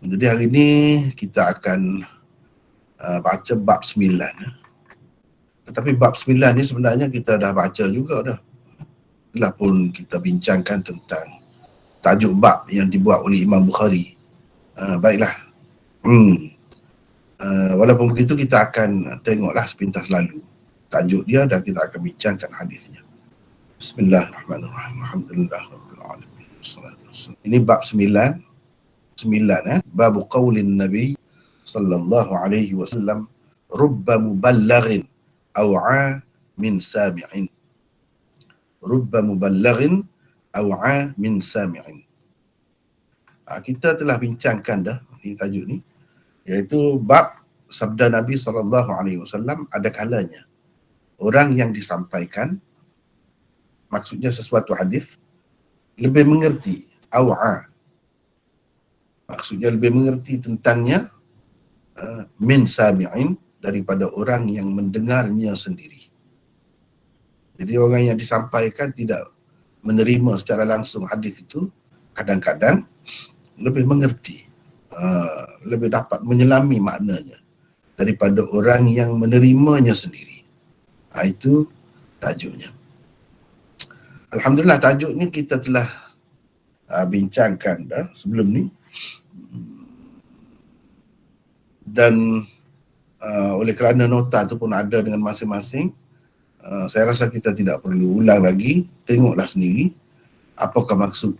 Jadi hari ini kita akan baca bab 9. Tetapi bab 9 ni sebenarnya kita dah baca juga dah. Itulah pun kita bincangkan tentang tajuk bab yang dibuat oleh Imam Bukhari. Baiklah. Walaupun begitu kita akan tengoklah sepintas lalu tajuk dia dan kita akan bincangkan hadisnya. Bismillahirrahmanirrahim. Alhamdulillahirabbil alamin. Ini bab 9. Bab qaulin Nabi sallallahu alaihi wasallam rubba muballighin aw'a min sami'in. Rubba muballighin aw'a min sami'in. Kita telah bincangkan dah ini tajuk ni, iaitu bab sabda Nabi sallallahu alaihi wasallam, ada kalanya orang yang disampaikan, maksudnya sesuatu hadis, lebih mengerti, aw'a, maksudnya lebih mengerti tentangnya, min sami'in, daripada orang yang mendengarnya sendiri. Jadi orang yang disampaikan tidak menerima secara langsung hadis itu, kadang-kadang lebih mengerti, lebih dapat menyelami maknanya daripada orang yang menerimanya sendiri. Itu tajuknya. Alhamdulillah, tajuk ni kita telah bincangkan dah sebelum ni. Dan oleh kerana nota tu pun ada dengan masing-masing, saya rasa kita tidak perlu ulang lagi. Tengoklah sendiri apakah maksud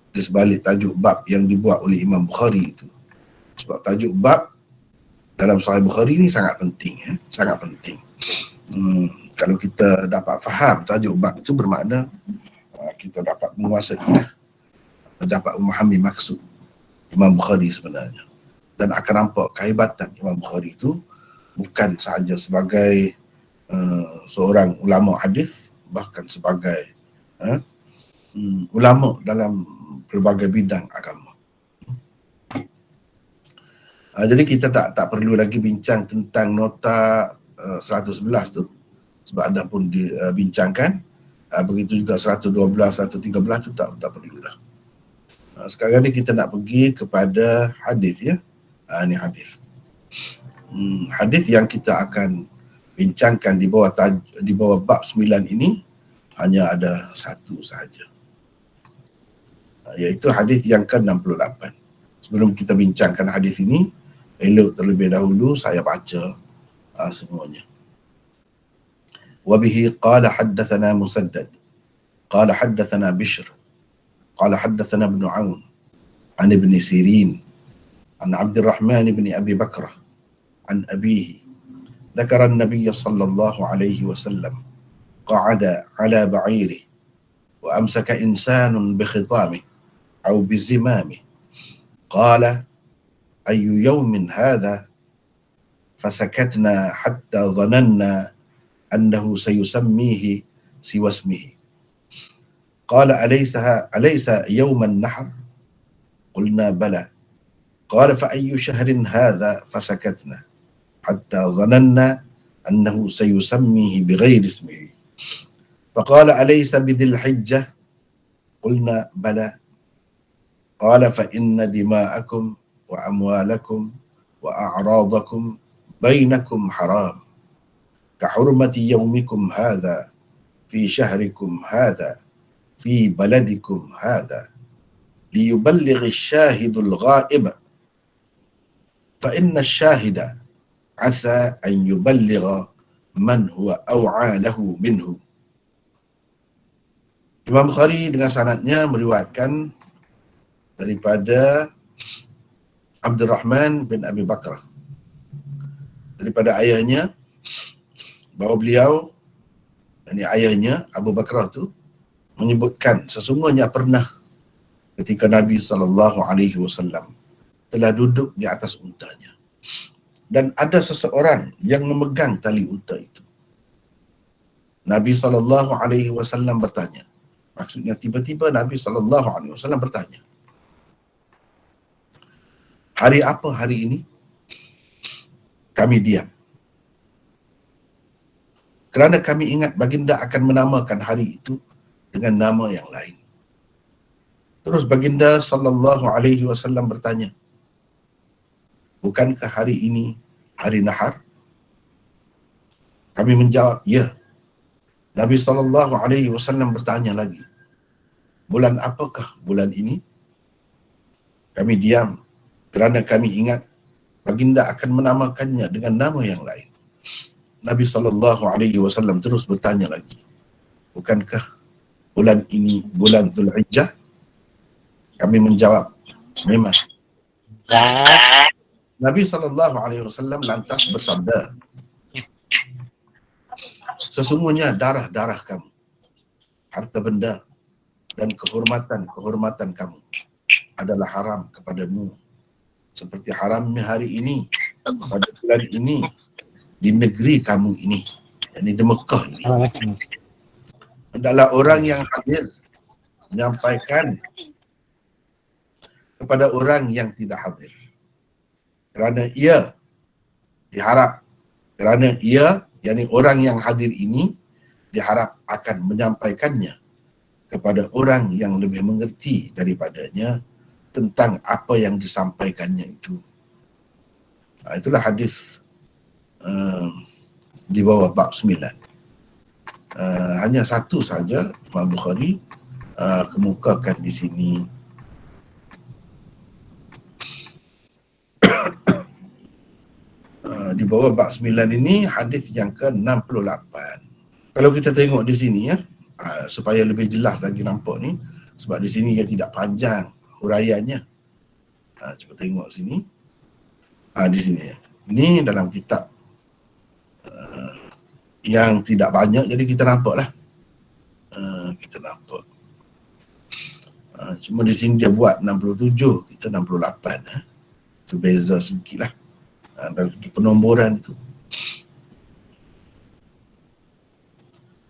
di sebalik tajuk bab yang dibuat oleh Imam Bukhari itu. Sebab tajuk bab dalam Sahih Bukhari ni sangat penting, sangat penting. Kalau kita dapat faham tajuk bab itu, bermakna kita dapat menguasai, dapat memahami maksud Imam Bukhari sebenarnya. Dan akan nampak kehebatan Imam Bukhari itu bukan sahaja sebagai seorang ulama hadis, bahkan sebagai ulama dalam pelbagai bidang agama. Jadi kita tak perlu lagi bincang tentang nota 111 tu, sebab ada pun dibincangkan. Begitu juga 112, 113 tu tak perlu dah. Sekarang ni kita nak pergi kepada hadis, ya. Ini hadis. Hadis yang kita akan bincangkan di bawah bab 9 ini hanya ada satu sahaja, iaitu hadis yang ke-68. Sebelum kita bincangkan hadis ini, elok terlebih dahulu saya baca semuanya. Wa bihi qala haddatsana Musaddad qala haddatsana Bishr qala haddatsana Ibn Aun an Ibn Sirin an Abdurrahman ibn Abi Bakrah an abihi ذكر النبي صلى الله عليه وسلم قعد على بعيره وأمسك إنسان بخطامه أو بزمامه قال أي يوم هذا فسكتنا حتى ظننا أنه سيسميه سوى اسمه قال أليس يوم النحر قلنا بلى قال فأي شهر هذا فسكتنا حتى ظننا أنه سيسميه بغير اسمه فقال أليس بذي الحجة قلنا بلى قال فإن دماءكم وأموالكم وأعراضكم بينكم حرام كحرمة يومكم هذا في شهركم هذا في بلدكم هذا ليبلغ الشاهد الغائب فإن الشاهد عسى أن يبلغ من هو أوعى له منه. Imam Bukhari dengan sanadnya meriwayatkan daripada Abdurrahman bin Abi Bakrah, daripada ayahnya, bahawa beliau, ini ayahnya Abu Bakrah tu, menyebutkan sesungguhnya pernah ketika Nabi SAW telah duduk di atas untanya dan ada seseorang yang memegang tali unta itu. Nabi SAW bertanya, maksudnya tiba-tiba Nabi SAW bertanya, hari apa hari ini? Kami diam, kerana kami ingat baginda akan menamakan hari itu dengan nama yang lain. Terus baginda SAW bertanya, bukankah hari ini hari nahar? Kami menjawab, ya. Nabi SAW bertanya lagi, bulan apakah bulan ini? Kami diam kerana kami ingat baginda akan menamakannya dengan nama yang lain. Nabi SAW terus bertanya lagi, bukankah bulan ini bulan Dzulhijjah? Kami menjawab, memang. Nabi SAW lantas bersabda, sesungguhnya darah-darah kamu, harta benda dan kehormatan-kehormatan kamu adalah haram kepadamu, seperti haramnya hari ini, pada bulan ini, di negeri kamu ini, yakni di Mekah ini. Adalah orang yang hadir menyampaikan kepada orang yang tidak hadir. Kerana ia diharap, yakni orang yang hadir ini diharap akan menyampaikannya kepada orang yang lebih mengerti daripadanya tentang apa yang disampaikannya itu. Itulah hadis di bawah bab 9. Hanya satu saja Imam Bukhari kemukakan di sini. Di bawah bab 9 ini hadis yang ke-68. Kalau kita tengok di sini ya, supaya lebih jelas lagi nampak ni, sebab di sini dia tidak panjang huraiannya. Cuba tengok sini. Di sini. Ini dalam kitab yang tidak banyak, jadi kita nampaklah. Kita nampak. Cuma di sini dia buat 67, kita 68. Itu beza sedikit lah. Dari segi penomboran tu.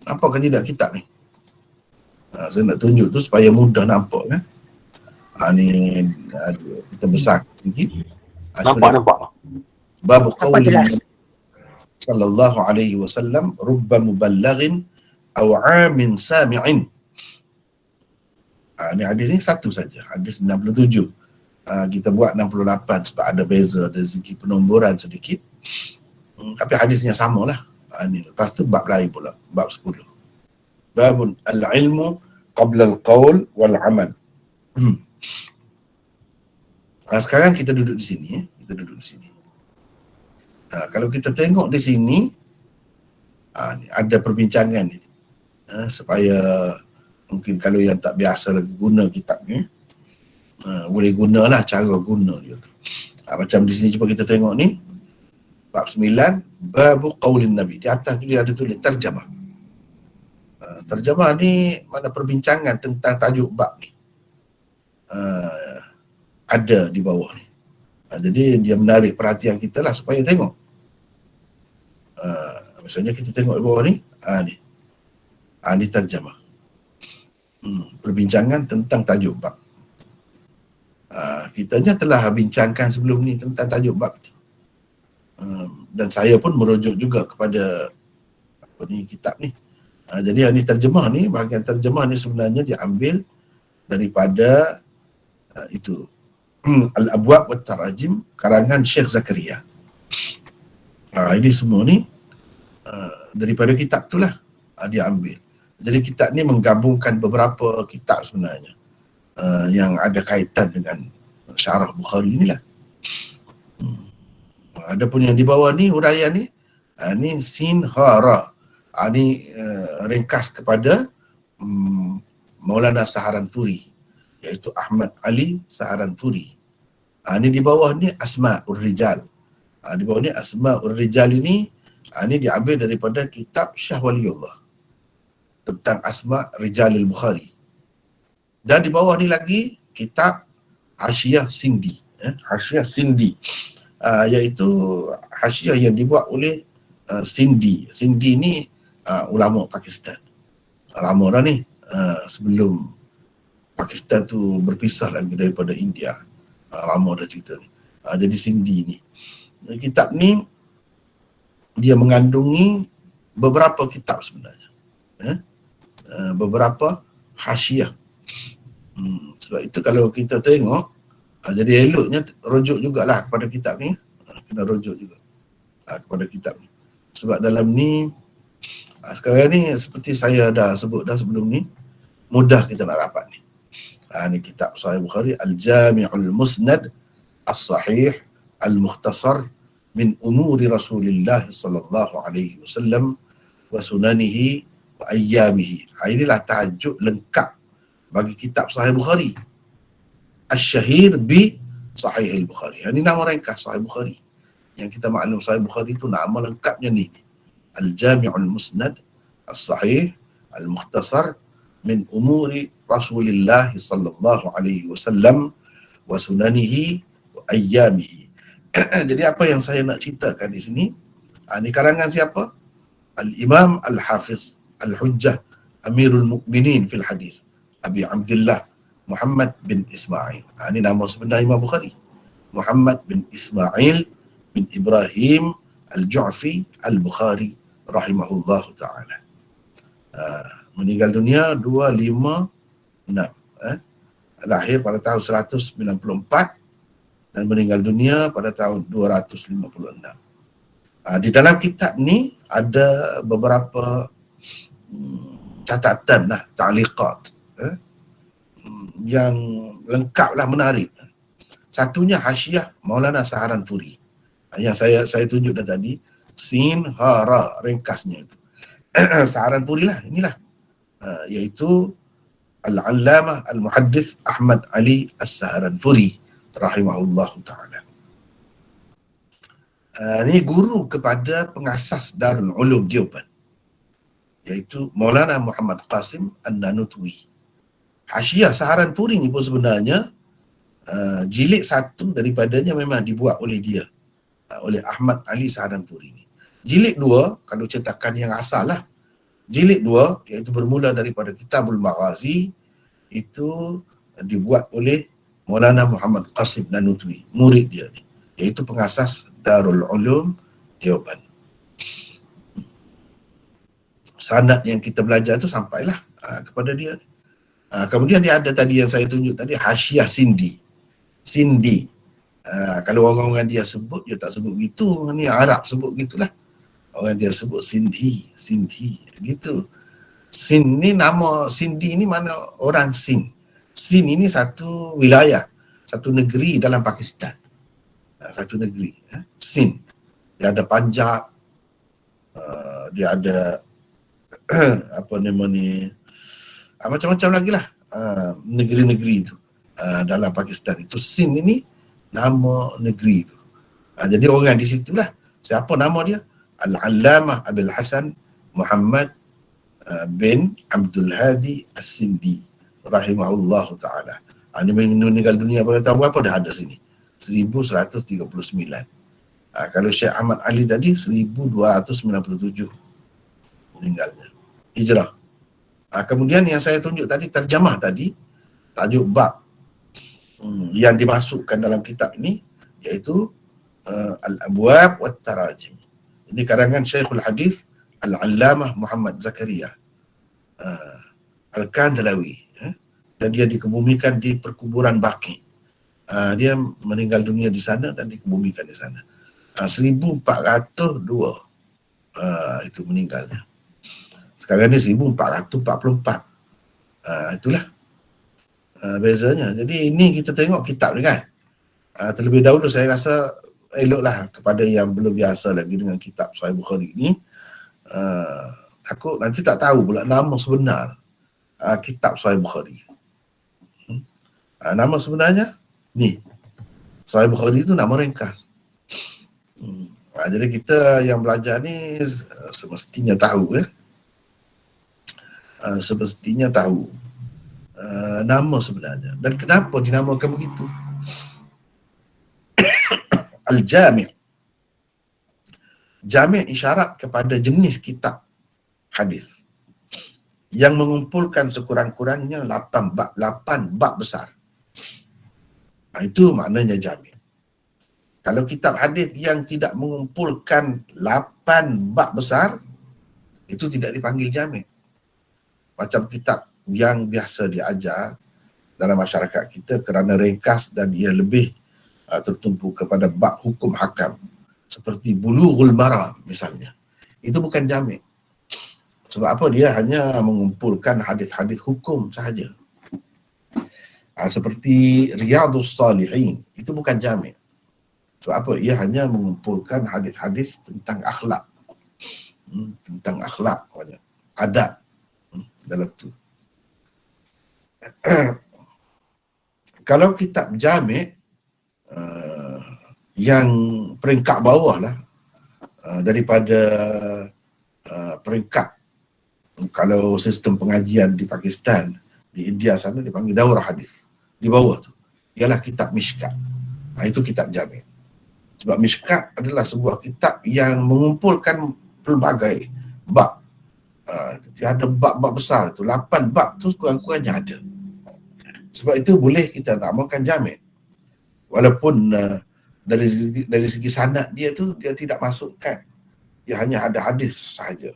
Nampakkan tidak kitab ni? Saya nak tunjuk tu supaya mudah nampak kan. Ni kita besar sedikit. Nampak. Bab qauli sallallahu alaihi wasallam rubba muballighin aw amin sami'in. Ni hadis ni satu saja, hadis 67. Kita buat 68 sebab ada beza dari segi penomboran sedikit. Tapi hadisnya samalah. Ni lepas tu bab lain pula, bab 10. Babun al-ilmu qabla al-qaul wal amal. Sekarang kita duduk di sini ya. Kita duduk di sini. Kalau kita tengok di sini ada perbincangan ni. Supaya mungkin kalau yang tak biasa lagi guna kitab ni, boleh gunalah cara guna dia tu. Macam di sini cuba kita tengok ni, bab 9, babu qaulin Nabi. Di atas tu dia ada tulis terjemah. Terjemah ni mana perbincangan tentang tajuk bab ni. Ada di bawah ni. Jadi dia menarik perhatian kita lah supaya tengok. Misalnya kita tengok di bawah ni, ni terjemah. Perbincangan tentang tajuk bab. Kitanya telah bincangkan sebelum ni tentang tajuk bab itu. Dan saya pun merujuk juga kepada kitab ni. Jadi yang diterjemah ni, bahagian terjemah ni sebenarnya diambil daripada itu Al-Abwab wa Tarajim karangan Syekh Zakaria. Ini semua ni daripada kitab tu lah dia ambil. Jadi kitab ni menggabungkan beberapa kitab sebenarnya yang ada kaitan dengan syarah Bukhari ni lah. Ada pun yang di bawah ni huraian ni, ni sin hara. Ni ringkas kepada Maulana Saharanfuri, iaitu Ahmad Ali Saharanfuri. Ini di bawah ni Asma'ur Rijal. Di bawah ni Asma'ur Rijal ini diambil daripada kitab Syah Waliullah tentang Asma' Rijalil Bukhari. Dan di bawah ni lagi kitab Hasyiah Sindi. Hasyiah Sindi, iaitu hasyiah yang dibuat oleh Sindi. Sindi ni ulama Pakistan. Lama dah ni, sebelum Pakistan tu berpisah lagi daripada India. Lama dah cerita ni. Jadi Sindi ni. Kitab ni dia mengandungi beberapa kitab sebenarnya. Beberapa hasyiah. Sebab itu kalau kita tengok, jadi eloknya rujuk jugalah kepada kitab ni. kena rujuk juga kepada kitab ni. Sebab dalam ni sekarang ni seperti saya dah sebut dah sebelum ni, mudah kita nak dapat ni. Ni kitab Sahih Bukhari, Al-Jami'ul Musnad As-Sahih Al-Mukhtasar min umuri Rasulillah sallallahu alaihi wasallam wa sunanihi wa ayyamihi. Inilah tajuk lengkap bagi kitab Sahih Bukhari. Asy-Syahir bi Sahih Al-Bukhari. Ini nama ringkas Sahih Bukhari. Yang kita maklum Sahih Bukhari itu nama lengkapnya ni. Al-Jami'ul Musnad As-Sahih Al-Mukhtasar min umuri Rasulillah sallallahu alaihi wasallam wa sunanihi wa ayyamihi. Jadi apa yang saya nak ceritakan di sini, ini karangan siapa? Al-Imam Al-Hafiz Al-Hujjah Amirul Mukminin fil Hadis, Abi Abdullah Muhammad bin Ismail. Ini nama sebenar Imam Bukhari. Muhammad bin Ismail bin Ibrahim Al-Ju'fi Al-Bukhari rahimahullah ta'ala. Meninggal dunia 256. Lahir pada tahun 194 dan meninggal dunia pada tahun 256. Di dalam kitab ni ada beberapa catatan lah, ta'liqat yang lengkap lah, menarik. Satunya hasyiah Maulana Saharanfuri yang saya tunjuk dah tadi, sin hara ringkasnya itu. Saharanfuri lah, inilah iaitu Al-Allamah Al-Muhaddith Ahmad Ali As-Saharanfuri rahimahullah ta'ala. Ini guru kepada pengasas Darul Ulum Deoban, iaitu Maulana Muhammad Qasim An-Nanutwi. Hasyiah Saharanfuri ni pun sebenarnya jilid 1 daripadanya memang dibuat oleh dia, oleh Ahmad Ali Saharanfuri ni. Jilid 2, kalau cetakan yang asal lah, jilid 2 iaitu bermula daripada Kitabul Maghazi, itu dibuat oleh Maulana Muhammad Qasim Nanutwi, murid dia ni, iaitu pengasas Darul Ulum Deoban. Sanad yang kita belajar tu sampailah kepada dia. Kemudian dia ada tadi yang saya tunjuk tadi, hasyiah Sindi. Kalau orang-orang dia sebut, dia tak sebut gitu, ni Arab sebut gitulah. Orang dia sebut Sindi gitu. Sin ni, nama Sindi ni mana orang Sin. Sin ini satu wilayah, satu negeri dalam Pakistan. Satu negeri, Sin. Dia ada Punjab, dia ada apa nama ni, macam-macam lagi lah negeri-negeri itu dalam Pakistan. Itu Sin ini nama negeri itu. Jadi orang di situlah. Siapa nama dia? Al-Allamah Abil Hasan Muhammad bin Abdul Hadi As-Sindi rahimahullah ta'ala. Ini meninggal dunia pada tahun berapa dah ada sini? 1139. Kalau Syekh Ahmad Ali tadi 1297 meninggalnya Hijrah. Kemudian yang saya tunjuk tadi, terjemah tadi, tajuk bab yang dimasukkan dalam kitab ini, iaitu Al-Abwab wa Tarajim. Ini karangan Syekhul Hadis Al-Allamah Muhammad Zakaria Al-Kandalawi, dan dia dikebumikan di perkuburan Baqi. Dia meninggal dunia di sana dan dikebumikan di sana. 1402 itu meninggalnya. Sekarang ni 1444. Itulah bezanya. Jadi ini kita tengok kitab ni kan. Terlebih dahulu saya rasa eloklah kepada yang belum biasa lagi dengan kitab Sahih Bukhari ni, takut nanti tak tahu pula nama sebenar kitab Sahih Bukhari. Nama sebenarnya ni, Sahih Bukhari itu nama ringkas. Jadi kita yang belajar ni semestinya tahu, semestinya tahu nama sebenarnya dan kenapa dinamakan begitu. Al-Jami'. Jami' isyarat kepada jenis kitab hadis yang mengumpulkan sekurang-kurangnya 8 bab besar. Itu maknanya jami'. Kalau kitab hadis yang tidak mengumpulkan 8 bab besar, itu tidak dipanggil jami'. Macam kitab yang biasa diajar dalam masyarakat kita kerana ringkas dan ia lebih tertumpu kepada bab hukum hakam. seperti Bulughul Maram misalnya. Itu bukan jami'. Sebab apa? Dia hanya mengumpulkan hadis-hadis hukum sahaja. Seperti Riyadhus Salihin, itu bukan jami'. Sebab apa? Ia hanya mengumpulkan hadis-hadis tentang akhlak. Tentang akhlak, adab dalam tu. Kalau kitab jami' yang peringkat bawah lah daripada peringkat, kalau sistem pengajian di Pakistan, di India sana dipanggil daurah hadis, di bawah tu ialah kitab Mishkat. Itu kitab jami'. Sebab Mishkat adalah sebuah kitab yang mengumpulkan pelbagai bab. Dia ada bab-bab besar tu, 8 bab tu kurang-kurangnya ada. Sebab itu boleh kita namakan jami'. Walaupun dari segi sanad dia tu, dia tidak masukkan. Dia hanya ada hadis sahaja.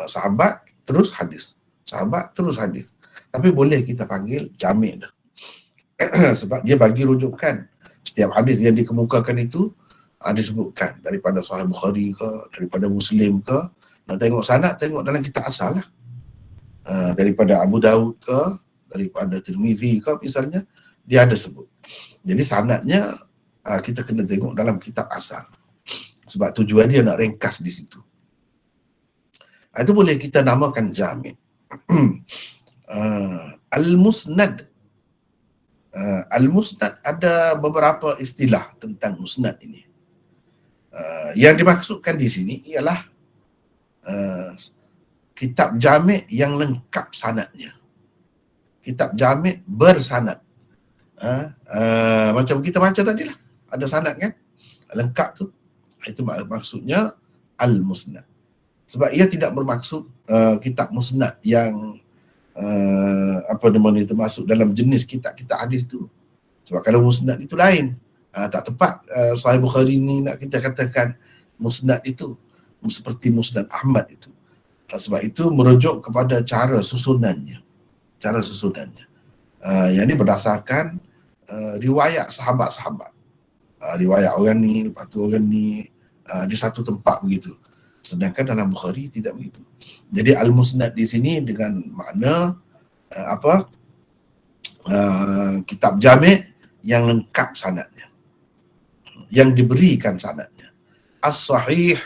Sahabat terus hadis. Sahabat terus hadis. Tapi boleh kita panggil jami' dah. Sebab dia bagi rujukan. Setiap hadis yang dikemukakan itu disebutkan daripada Sahih Bukhari ke, daripada Muslim ke. Nak tengok sanad, tengok dalam kitab asal lah. Daripada Abu Daud ke, daripada Tirmizi ke misalnya, dia ada sebut. Jadi sanadnya kita kena tengok dalam kitab asal. Sebab tujuan dia nak ringkas di situ. Itu boleh kita namakan jami'. Al-Musnad. Al-Musnad ada beberapa istilah tentang musnad ini. Yang dimaksudkan di sini ialah kitab jami' yang lengkap sanadnya. Kitab jami' bersanad. Macam kita baca tadi lah, ada sanad kan, lengkap tu. Itu maksudnya Al-Musnad. Sebab ia tidak bermaksud kitab musnad yang termasuk dalam jenis kitab-kitab hadis tu. Sebab kalau musnad itu lain, tak tepat. Sahih Bukhari ni nak kita katakan musnad itu seperti Musnad Ahmad itu. Sebab itu merujuk kepada cara susunannya. Yang ini berdasarkan riwayat sahabat-sahabat. Riwayat orang ni, lepas tu orang ni, di satu tempat begitu. Sedangkan dalam Bukhari tidak begitu. Jadi Al-Musnad di sini dengan makna kitab jami' yang lengkap sanadnya, yang diberikan sanadnya. As-Sahih,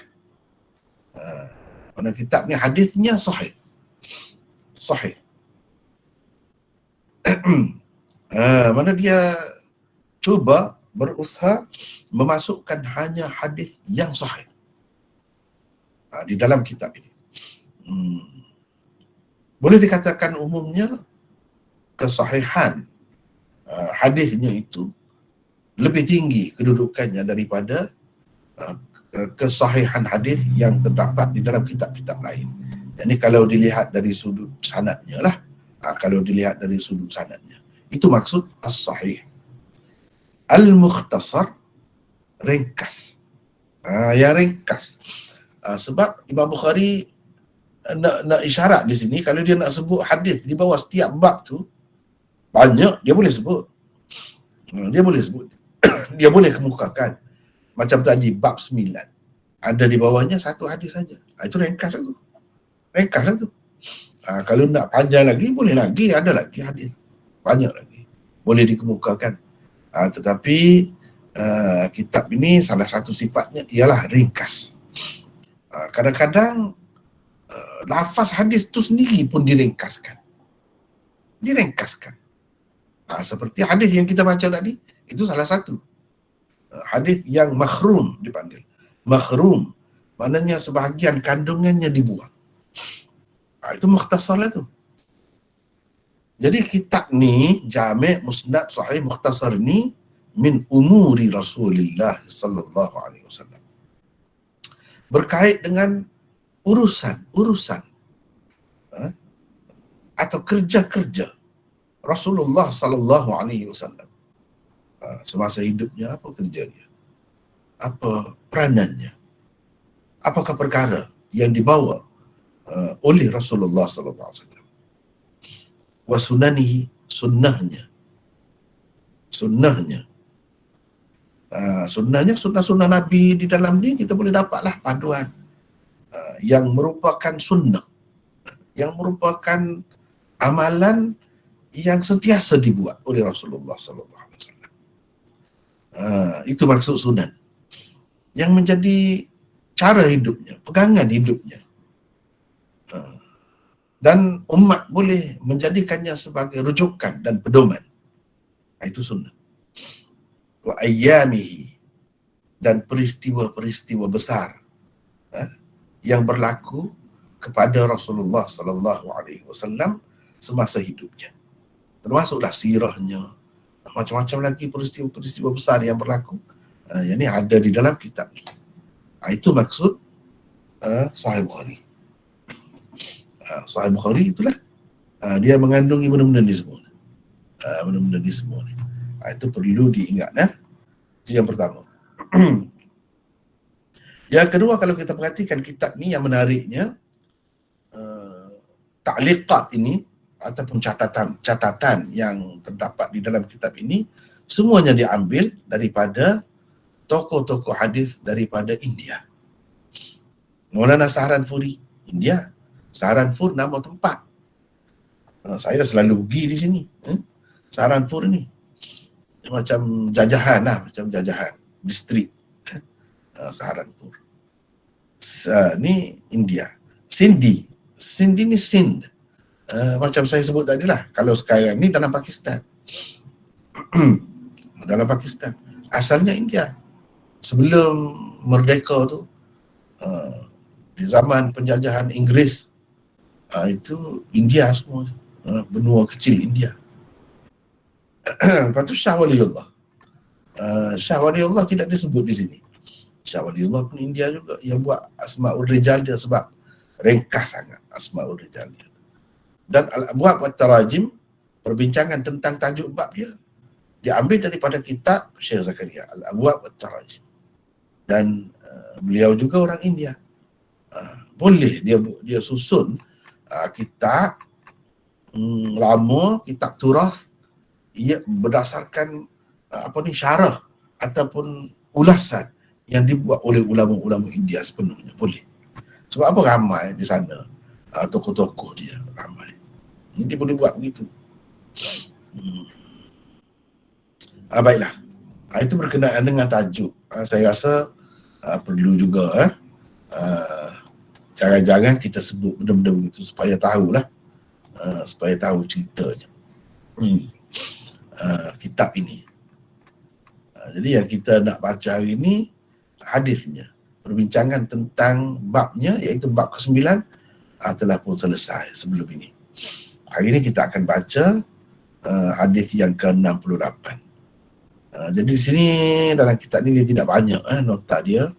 mana kitab ni hadisnya sahih. Mana dia cuba berusaha memasukkan hanya hadis yang sahih di dalam kitab ini. Boleh dikatakan umumnya kesahihan hadisnya itu lebih tinggi kedudukannya daripada kesahihan hadis yang terdapat di dalam kitab-kitab lain. Jadi kalau dilihat dari sudut sanadnya lah, itu maksud as-sahih. Al-mukhtasar, ringkas. Yang ringkas. Sebab Imam Bukhari nak isyarat di sini, kalau dia nak sebut hadis di bawah setiap bab tu, banyak dia boleh sebut. Dia boleh kemukakan. Macam tadi bab 9. Ada di bawahnya satu hadis saja. Itu ringkas satu. Kalau nak panjang lagi, boleh lagi, ada lagi hadis. Banyak lagi. Boleh dikemukakan. Tetapi kitab ini salah satu sifatnya ialah ringkas. Kadang-kadang lafaz hadis itu sendiri pun diringkaskan. Seperti hadis yang kita baca tadi, itu salah satu. Hadis yang makhrum dipanggil. Makhrum, maknanya sebahagian kandungannya dibuang. Itu mukhtasar lah tu. Jadi kitab ni, Jami' Musnad Sahih Mukhtasar ni min umuri Rasulullah sallallahu alaihi wasallam. Berkait dengan urusan atau kerja-kerja Rasulullah sallallahu alaihi wasallam. Semasa hidupnya, apa kerja dia? Apa peranannya? Apakah perkara yang dibawa oleh Rasulullah sallallahu alaihi wasallam? Wa sunanihi, sunnahnya. Sunnahnya sunnah-sunnah Nabi di dalam ni kita boleh dapatlah panduan yang merupakan sunnah, yang merupakan amalan yang sentiasa dibuat oleh Rasulullah sallallahu alaihi wasallam. Itu maksud sunnah. Yang menjadi cara hidupnya, pegangan hidupnya. Dan umat boleh menjadikannya sebagai rujukan dan pedoman. Itu sunnah. Wa ayyamihi, dan peristiwa-peristiwa besar yang berlaku kepada Rasulullah sallallahu alaihi wasallam semasa hidupnya. Termasuklah sirahnya, macam-macam lagi peristiwa-peristiwa besar yang berlaku, yang ni ada di dalam kitab ni. Itu maksud Sahih Bukhari. Sahih Bukhari itulah dia mengandungi benda-benda ni semua. Benda-benda ni semua ni. Itu perlu diingat. Itu yang pertama. Yang kedua, kalau kita perhatikan kitab ni, yang menariknya ta'liqat ini ataupun catatan yang terdapat di dalam kitab ini semuanya diambil daripada tokoh-tokoh hadis daripada India. Maulana Saharanpuri, India. Saharanpur nama tempat. Saya selalu pergi di sini. Saharanpur ni macam jajahan lah, macam jajahan distrik Saharanpur. Ni India. Sindhi ni Sindh. Macam saya sebut tadi lah, kalau sekarang ni dalam Pakistan. Dalam Pakistan. Asalnya India. Sebelum merdeka tu, di zaman penjajahan Inggeris, itu India semua. Benua kecil India. Lepas tu Shah Waliullah. Shah Waliullah tidak disebut di sini. Shah Waliullah pun India juga, yang buat Asma'ul Rijal dia, sebab ringkas sangat Asma'ul Rijal dia. Dan Al-Abwab Wat-Tarajim, perbincangan tentang tajuk bab dia diambil daripada kitab Syekh Zakaria, Al-Abwab Wat-Tarajim. Dan beliau juga orang India. Boleh dia susun kitab lama, kitab turas, ia berdasarkan syarah ataupun ulasan yang dibuat oleh ulama-ulama India sepenuhnya. Boleh. Sebab apa? Ramai di sana tokoh-tokoh dia, ramai. Dia boleh buat begitu. Baiklah. Itu berkenaan dengan tajuk. Saya rasa perlu juga jangan-jangan kita sebut benda-benda begitu supaya tahulah, supaya tahu ceritanya kitab ini. Jadi yang kita nak baca hari ini hadisnya, perbincangan tentang babnya, iaitu bab ke-9 telah pun selesai sebelum ini. Hari ini kita akan baca hadis yang ke-68. Jadi di sini dalam kitab ni dia tidak banyak nota dia,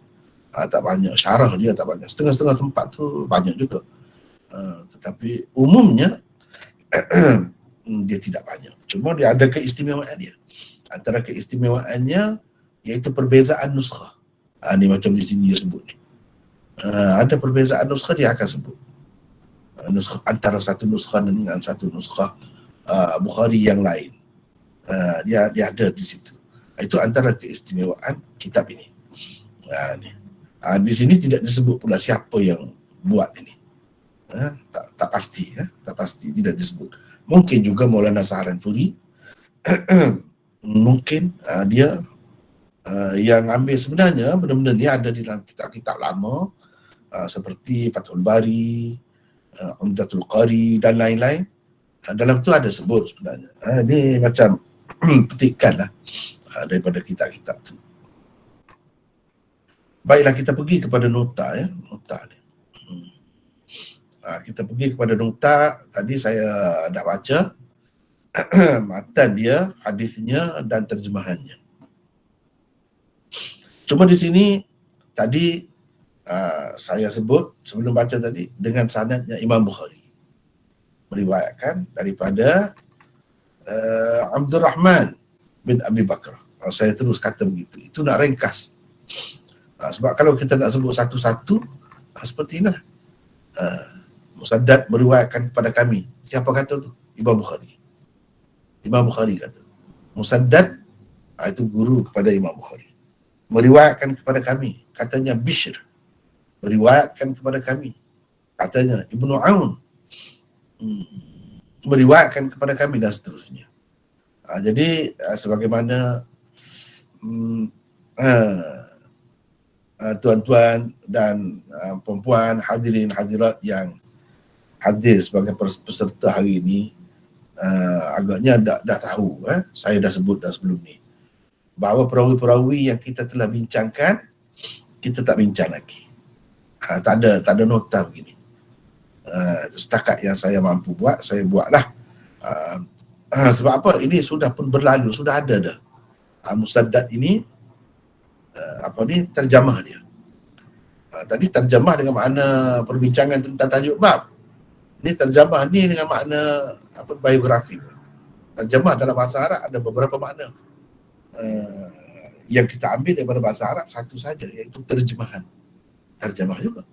tak banyak, syarah dia tak banyak. Setengah-setengah tempat tu banyak juga. Tetapi umumnya dia tidak banyak. Cuma dia ada keistimewaan dia. Antara keistimewaannya iaitu perbezaan nuskhah. Ni macam di sini dia sebut ni. Ada perbezaan nuskhah dia akan sebut. Nuskhah antara satu nuskhah dengan satu nuskhah Bukhari yang lain. Dia ada di situ. Itu antara keistimewaan kitab ini. Di sini tidak disebut pula siapa yang buat ini. Tak pasti, tak pasti, tidak disebut. Mungkin juga Maulana Saharanpuri, mungkin dia yang ambil. Sebenarnya benda-benda ni ada di dalam kitab-kitab lama, seperti Fathul Bari, Umdatul Qari dan lain-lain. Dalam tu ada sebut sebenarnya. Ini macam petikan lah daripada kitab-kitab tu. Baiklah, kita pergi kepada nota nota ni. Kita pergi kepada nota. Tadi saya dah baca matan dia, hadisnya dan terjemahannya. Cuma di sini tadi saya sebut sebelum baca tadi dengan sanadnya Imam Bukhari meriwayatkan daripada Abdul Rahman bin Abi Bakr. Saya terus kata begitu. Itu nak ringkas. Sebab kalau kita nak sebut satu-satu, seperti inilah. Musaddad meriwayatkan kepada kami. Siapa kata tu? Imam Bukhari. Imam Bukhari kata. Musaddad itu guru kepada Imam Bukhari. meriwayatkan kepada kami, katanya Bishr meriwayatkan kepada kami, katanya Ibnu Aun meriwayatkan kepada kami, dan seterusnya. Jadi sebagaimana tuan-tuan dan perempuan, hadirin hadirat yang hadir sebagai peserta hari ini, agaknya dah tahu, saya dah sebut dah sebelum ni, bahawa perawi-perawi yang kita telah bincangkan, kita tak bincang lagi. Tak ada nota begini. Setakat yang saya mampu buat, saya buatlah. Sebab apa? Ini sudah pun berlalu, sudah ada dah. Musaddad ini, terjemah dia. Tadi terjemah dengan makna perbincangan tentang tajuk bab. Ini terjemah ni dengan makna biografi. Terjemah dalam bahasa Arab ada beberapa makna. Yang kita ambil daripada bahasa Arab satu saja, iaitu terjemahan. Terjemah juga.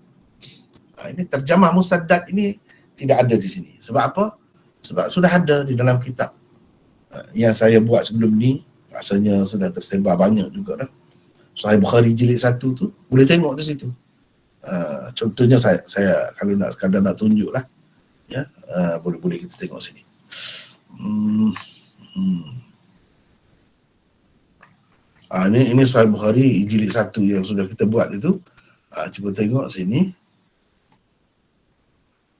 Ini terjemah musaddad ini tidak ada di sini. Sebab apa? Sebab sudah ada di dalam kitab yang saya buat sebelum ni. Rasanya sudah tersebar banyak juga dah. Sahih Bukhari jilid 1 tu boleh tengok di situ. Contohnya saya kalau nak sekadar nak tunjuk lah, ya, boleh kita tengok sini. Ini Sahih Bukhari jilid 1 yang sudah kita buat itu. Cuba tengok sini.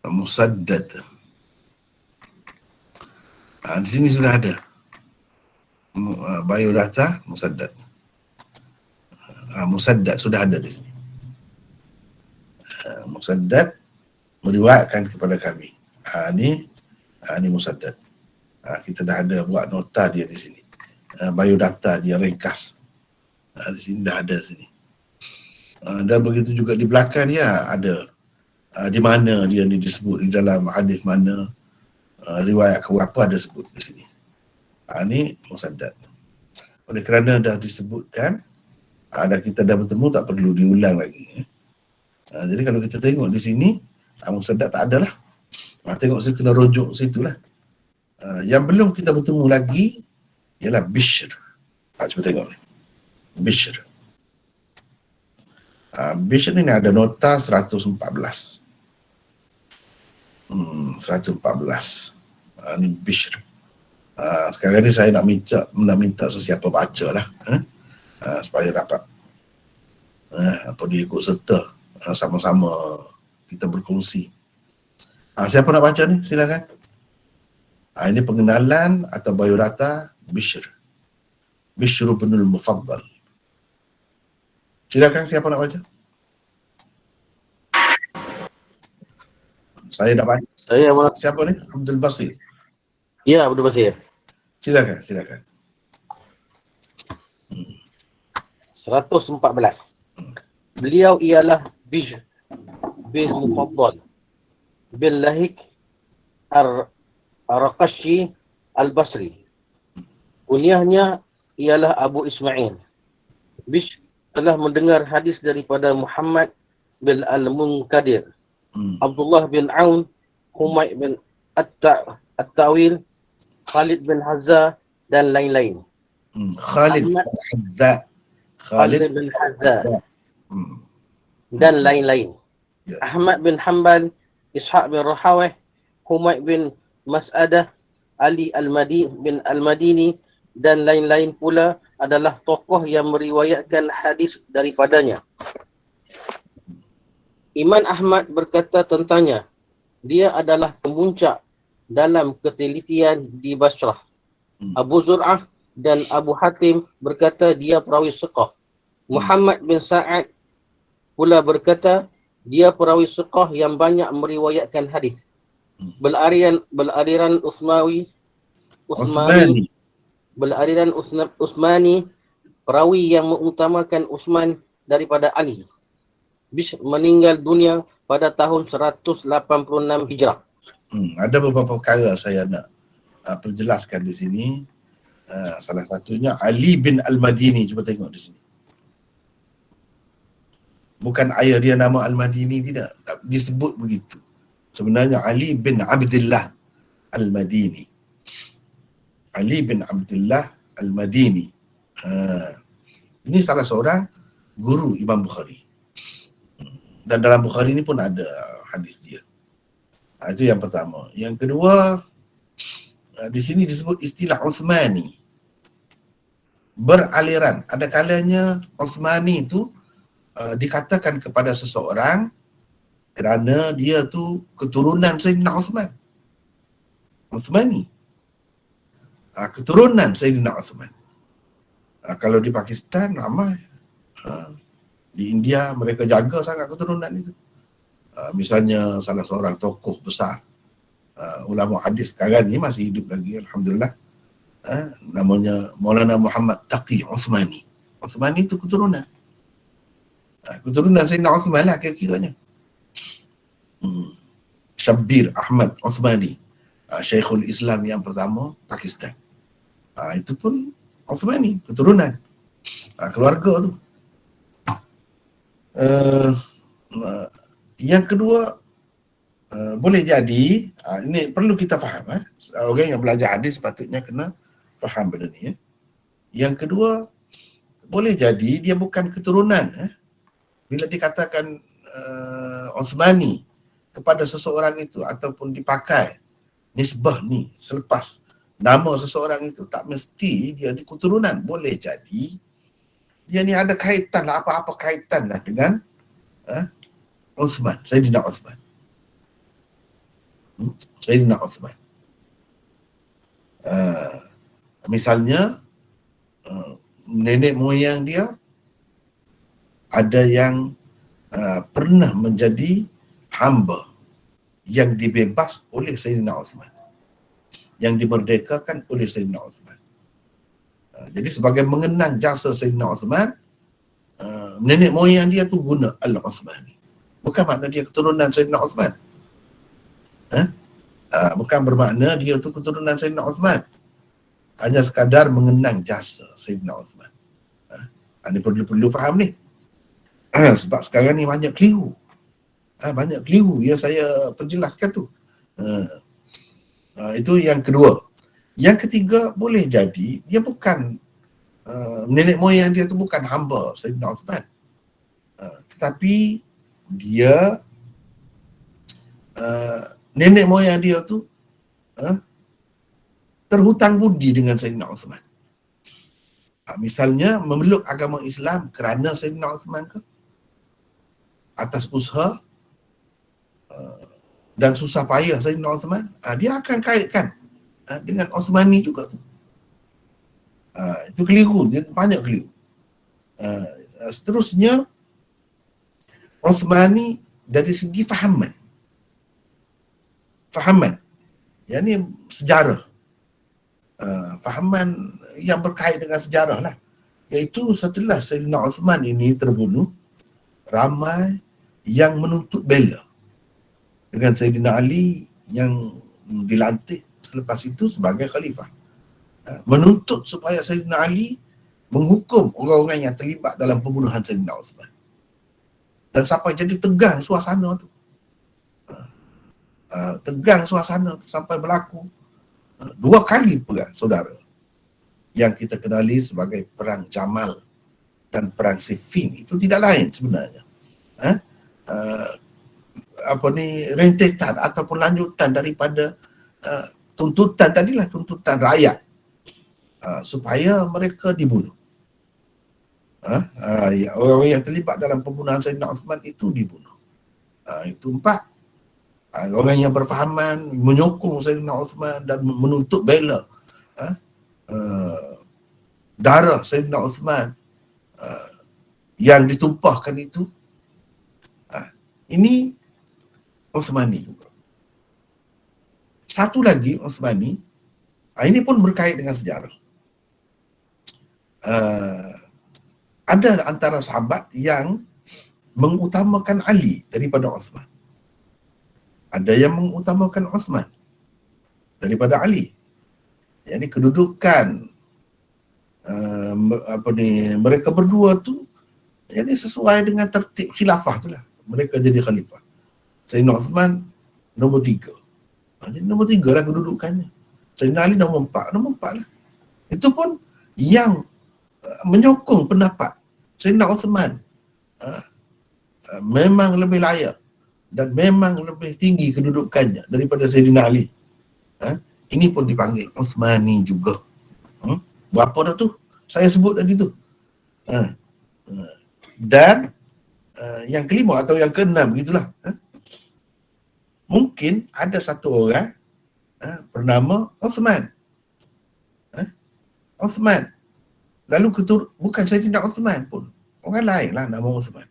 Musaddad. Di sini sudah ada biodata Musaddad. Musaddad sudah ada di sini. Musaddad meriwayatkan kepada kami. Ini Musaddad. Kita dah ada buat nota dia di sini. Biodata dia ringkas. Di sini dah ada di sini. Dan begitu juga di belakang dia ada di mana dia ni disebut, di dalam hadis mana, riwayat keberapa ada sebut di sini. Ini Musaddad. Oleh kerana dah disebutkan, dan kita dah bertemu, tak perlu diulang lagi. Jadi kalau kita tengok di sini, Musaddad tak ada lah. Tengok saya kena rujuk situlah. Yang belum kita bertemu lagi ialah Bishr. Cuba tengok ni. Bishr. Bishr ni ada nota 114. 114. Ni Bishr. Sekarang ni saya nak minta sesiapa baca lah, supaya dapat dia ikut serta, sama-sama kita berkongsi. Siapa nak baca ni? Silakan. Ini pengenalan atau biodata Bishr bin al-Mufaddal. Silakan, siapa nak baca? Saya nak baca. Siapa ni? Abdul Basir. Ya, Abdul Basir. Silakan. 114. Beliau ialah Bishr bin Mufaddal bin Lahik Ar-Raqashi Al-Basri. Kunyahnya ialah Abu Ismail. Bishr telah mendengar hadis daripada Muhammad bin Al-Munkadir, Abdullah bin Aun, Humaid bin At-Tawil, Khalid bin Hazza dan lain-lain. Khalid bin Hazza dan lain-lain. Ahmad bin Hanbal, Ishaq bin Rahawih, Humaid bin Mas'adah, Ali bin Al-Madini dan lain-lain pula adalah tokoh yang meriwayatkan hadis daripadanya. Imam Ahmad berkata tentangnya, dia adalah pemuncak dalam ketelitian di Basrah. Abu Zur'ah dan Abu Hatim berkata dia perawi siqah. Muhammad bin Sa'ad pula berkata dia perawi siqah yang banyak meriwayatkan hadis. Beraliran Utsmani, perawi yang mengutamakan Utsman daripada Ali. Bishr meninggal dunia pada tahun 186 Hijrah. Ada beberapa perkara saya nak perjelaskan di sini. Salah satunya Ali bin Al-Madini. Cuba tengok di sini. Bukan ayah dia nama Al-Madini, tidak. Disebut begitu. Sebenarnya Ali bin Abdullah Al-Madini. Ali bin Abdullah Al-Madini. Ini salah seorang guru Imam Bukhari. Dan dalam Bukhari ini pun ada hadis dia. Itu yang pertama. Yang kedua, di sini disebut istilah Uthmani. Beraliran. Ada kalanya Uthmani itu dikatakan kepada seseorang kerana dia tu keturunan Sayyidina Uthman. Uthmani. Keturunan Sayyidina Uthman. Kalau di Pakistan ramai. Di India mereka jaga sangat keturunan itu. Misalnya salah seorang tokoh besar, ulama hadis sekarang ni masih hidup lagi, alhamdulillah. Namanya Maulana Muhammad Taqi Uthmani. Uthmani itu keturunan. Keturunan Sayyidina Uthman lah kira-kiranya. Syabbir Ahmad Uthmani, Syekhul Islam yang pertama Pakistan. Itu pun Uthmani, keturunan. Keluarga tu. Yang kedua, boleh jadi, ini perlu kita faham. Orang yang belajar hadis sepatutnya kena faham benda ni. Yang kedua, boleh jadi dia bukan keturunan. Bila dikatakan Uthmani kepada seseorang itu ataupun dipakai nisbah ni selepas nama seseorang itu, tak mesti dia di keturunan. Boleh jadi dia ni ada kaitan lah, apa-apa kaitan lah dengan Uthman, Sayyidina Uthman. Sayyidina Uthman. Misalnya nenek moyang dia ada yang pernah menjadi hamba yang dibebas oleh Sayyidina Uthman, yang dimerdekakan oleh Sayyidina Uthman. Jadi sebagai mengenang jasa Sayyidina Uthman, nenek moyang dia tu guna Al-Uthmani. Bukan makna dia keturunan Sayyidina Uthman. Bukan bermakna dia tu keturunan Sayyidina Uthman. Hanya sekadar mengenang jasa Sayyidina Uthman. Ini perlu faham ni. Sebab sekarang ni banyak keliru. Banyak keliru yang saya perjelaskan tu. Itu yang kedua. Yang ketiga, boleh jadi dia bukan nenek moyang dia tu bukan hamba Sayyidina Uthman, tetapi dia nenek moyang dia tu terhutang budi dengan Sayyidina Uthman. Misalnya memeluk agama Islam kerana Sayyidina Uthman ke, atas usaha dan susah payah Sayyidina Uthman, dia akan kaitkan dengan Uthmani juga tu. Itu keliru, dia banyak keliru. Seterusnya, Uthmani dari segi fahaman. Yang ni sejarah. Fahaman yang berkait dengan sejarah lah. Iaitu setelah Sayyidina Uthman ini terbunuh, ramai yang menuntut bela dengan Sayyidina Ali yang dilantik selepas itu sebagai khalifah. Menuntut supaya Sayyidina Ali menghukum orang-orang yang terlibat dalam pembunuhan Sayyidina Uthman. Dan sampai jadi tegang suasana tu. Tegang suasana tu sampai berlaku 2 kali perang saudara yang kita kenali sebagai perang Jamal dan perang Siffin. Itu tidak lain sebenarnya. Rentetan ataupun lanjutan daripada tuntutan tadilah, tuntutan rakyat supaya mereka dibunuh. Orang-orang yang terlibat dalam pembunuhan Sayyidina Uthman itu dibunuh. Itu 4. Orang yang berfahaman menyokong Sayyidina Uthman dan menuntut bela darah Sayyidina Uthman yang ditumpahkan itu. Ini Uthmani juga. Satu lagi Uthmani, ini pun berkait dengan sejarah. Ada antara sahabat yang mengutamakan Ali daripada Uthman. Ada yang mengutamakan Uthman daripada Ali. Jadi kedudukan mereka berdua tu jadi sesuai dengan tertib khilafah tu lah. Mereka jadi khalifah. Sayyidina Uthman nombor 3. Jadi nombor 3 lah kedudukannya. Sayyidina Ali nombor 4. Nombor 4 lah. Itu pun yang menyokong pendapat Sayyidina Uthman memang lebih layak dan memang lebih tinggi kedudukannya daripada Sayyidina Ali. Ini pun dipanggil Uthmani juga. Berapa dah tu? Saya sebut tadi tu. Dan yang kelima atau yang keenam begitulah. Mungkin ada satu orang bernama Uthman. Uthman. Lalu bukan Sayyidina Uthman pun. Orang lain lah nama Uthman.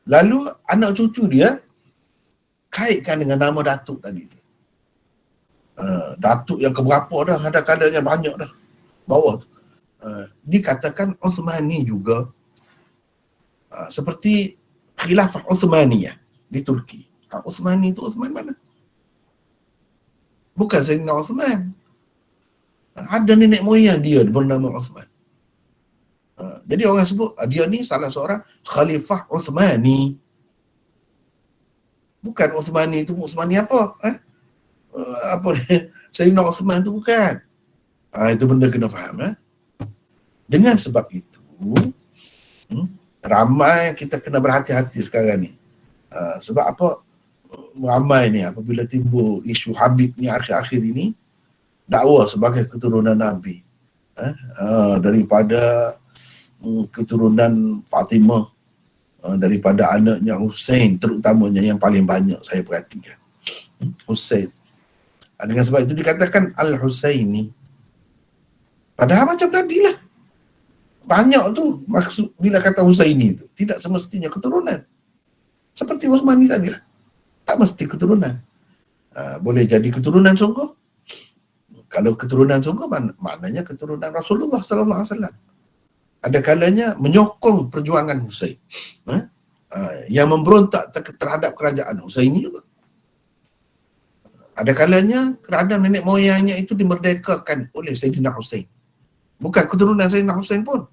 Lalu anak cucu dia kaitkan dengan nama datuk tadi tu. Datuk yang keberapa dah, ada kadanya banyak dah bawah tu. Dikatakan Uthmani juga, seperti khilafah Uthmaniyah di Turki. Uthmani itu Uthman mana? Bukan Sayyidina Uthman. Ada nenek moyang dia bernama Uthman. Jadi orang sebut dia ni salah seorang khalifah Uthmani. Bukan Uthmani itu Uthmani apa? Apa dia? Sayyidina Uthman tu bukan. Itu benda kena faham. Dengan sebab itu, ramai kita kena berhati-hati sekarang ni. Sebab apa? Ramai ni apabila timbul isu Habib ni akhir-akhir ini, dakwa sebagai keturunan Nabi, daripada keturunan Fatimah, daripada anaknya Hussein, terutamanya yang paling banyak saya perhatikan, Hussein. Dengan sebab itu dikatakan Al-Husaini. Padahal macam tadilah, banyak tu maksud bila kata Husaini tu, tidak semestinya keturunan. Seperti Uthmani tadilah, tak mesti keturunan. Boleh jadi keturunan sungguh. Kalau keturunan sungguh maknanya keturunan Rasulullah sallallahu alaihi wasallam. Ada kalanya menyokong perjuangan Husain, yang memberontak terhadap kerajaan Husaini juga. Ada kalanya kerana nenek moyangnya itu dimerdekakan oleh Sayyidina Husain. Bukan keturunan Sayyidina Husain pun.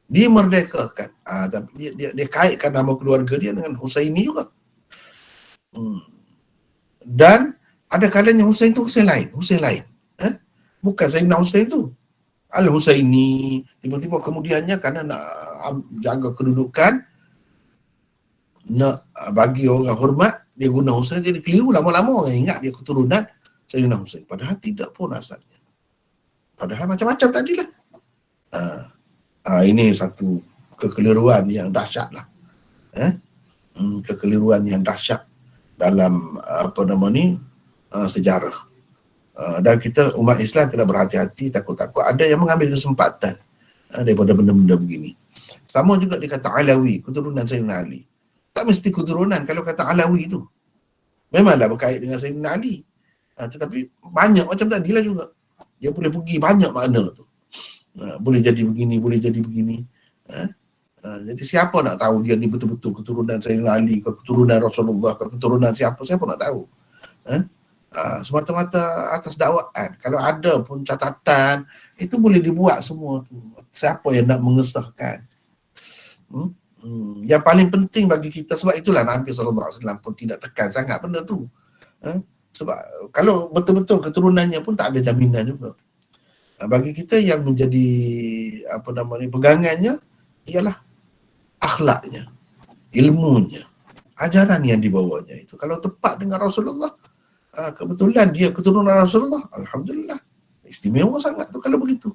Dimerdekakan. Tapi dia kaitkan nama keluarga dia dengan Husaini juga. Dan ada kalanya Husain tu Husain lain. Bukan Sayyidina Husain tu. Al-Husaini. Tiba-tiba kemudiannya kerana nak jaga kedudukan, nak bagi orang hormat, dia guna Husain, jadi keliru. Lama-lama orang ingat dia keturunan Sayyidina Husain. Padahal tidak pun asalnya. Padahal macam-macam tadilah. Ini satu kekeliruan yang dahsyat lah. Kekeliruan yang dahsyat dalam sejarah. Dan kita umat Islam kena berhati-hati, takut-takut ada yang mengambil kesempatan daripada benda-benda begini. Sama juga dikata Alawi, keturunan Sayyidina Ali. Tak mesti keturunan kalau kata Alawi itu. Memanglah berkait dengan Sayyidina Ali. Tetapi banyak macam tadilah juga. Dia boleh pergi banyak makna tu. Boleh jadi begini, boleh jadi begini. Jadi siapa nak tahu dia ni betul-betul keturunan Sayyidina Ali ke keturunan Rasulullah ke keturunan siapa nak tahu. Semata-mata atas dakwaan. Kalau ada pun catatan, itu boleh dibuat semua tu. Siapa yang nak mengesahkan. Yang paling penting bagi kita, sebab itulah Nabi SAW pun tidak tekan sangat benda tu. Sebab kalau betul-betul keturunannya pun tak ada jaminan juga. Bagi kita yang menjadi pegangannya ialah akhlaknya, ilmunya, ajaran yang dibawanya itu. Kalau tepat dengan Rasulullah, kebetulan dia keturunan Rasulullah, alhamdulillah, istimewa sangat tu kalau begitu.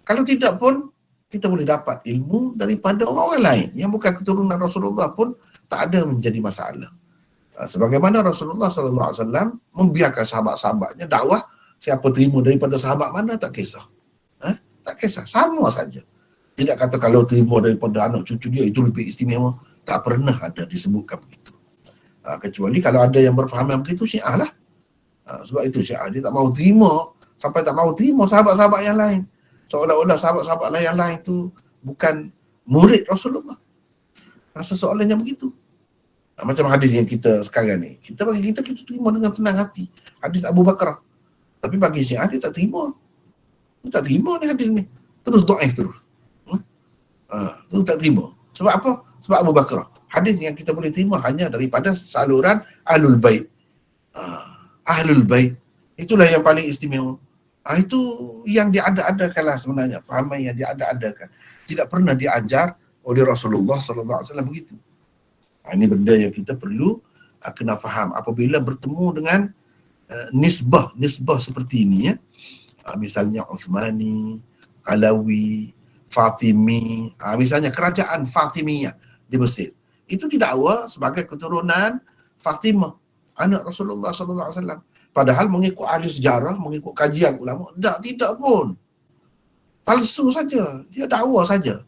Kalau tidak pun kita boleh dapat ilmu daripada orang lain yang bukan keturunan Rasulullah pun tak ada menjadi masalah. Sebagaimana Rasulullah SAW membiarkan sahabat-sahabatnya dakwah, siapa terima daripada sahabat mana tak kisah. Tak kisah, sama saja. Tidak kata kalau terima daripada anak cucu dia itu lebih istimewa. Tak pernah ada disebutkan begitu. Kecuali kalau ada yang berfahaman begitu, Syiah lah. Sebab itu Syiah dia tak mahu terima, sampai tak mahu terima sahabat-sahabat yang lain. Seolah-olah sahabat-sahabat yang lain tu bukan murid Rasulullah. Sesoalannya begitu. Macam hadis yang kita sekarang ni. Kita terima dengan senang hati. Hadis Abu Bakar. Tapi bagi Syiah dia tak terima. Dia tak terima ni hadis ni. Terus do'if terus. Terus tak terima. Sebab apa? Sebab Abu Bakar. Hadis yang kita boleh terima hanya daripada saluran Ahlul Bait. Ahlul Bait. Itulah yang paling istimewa. Itu yang diada-adakanlah sebenarnya, fahaman yang diada-adakan. Tidak pernah diajar oleh Rasulullah SAW begitu. Ini benda yang kita perlu kena faham apabila bertemu dengan nisbah seperti ini, ya. Misalnya Uthmani, Alawi, Fatimi, misalnya kerajaan Fatimiyah di Mesir. Itu didakwa sebagai keturunan Fatimah, anak Rasulullah SAW. Padahal mengikut ahli sejarah, mengikut kajian ulama, tidak pun. Palsu saja, dia dakwa saja.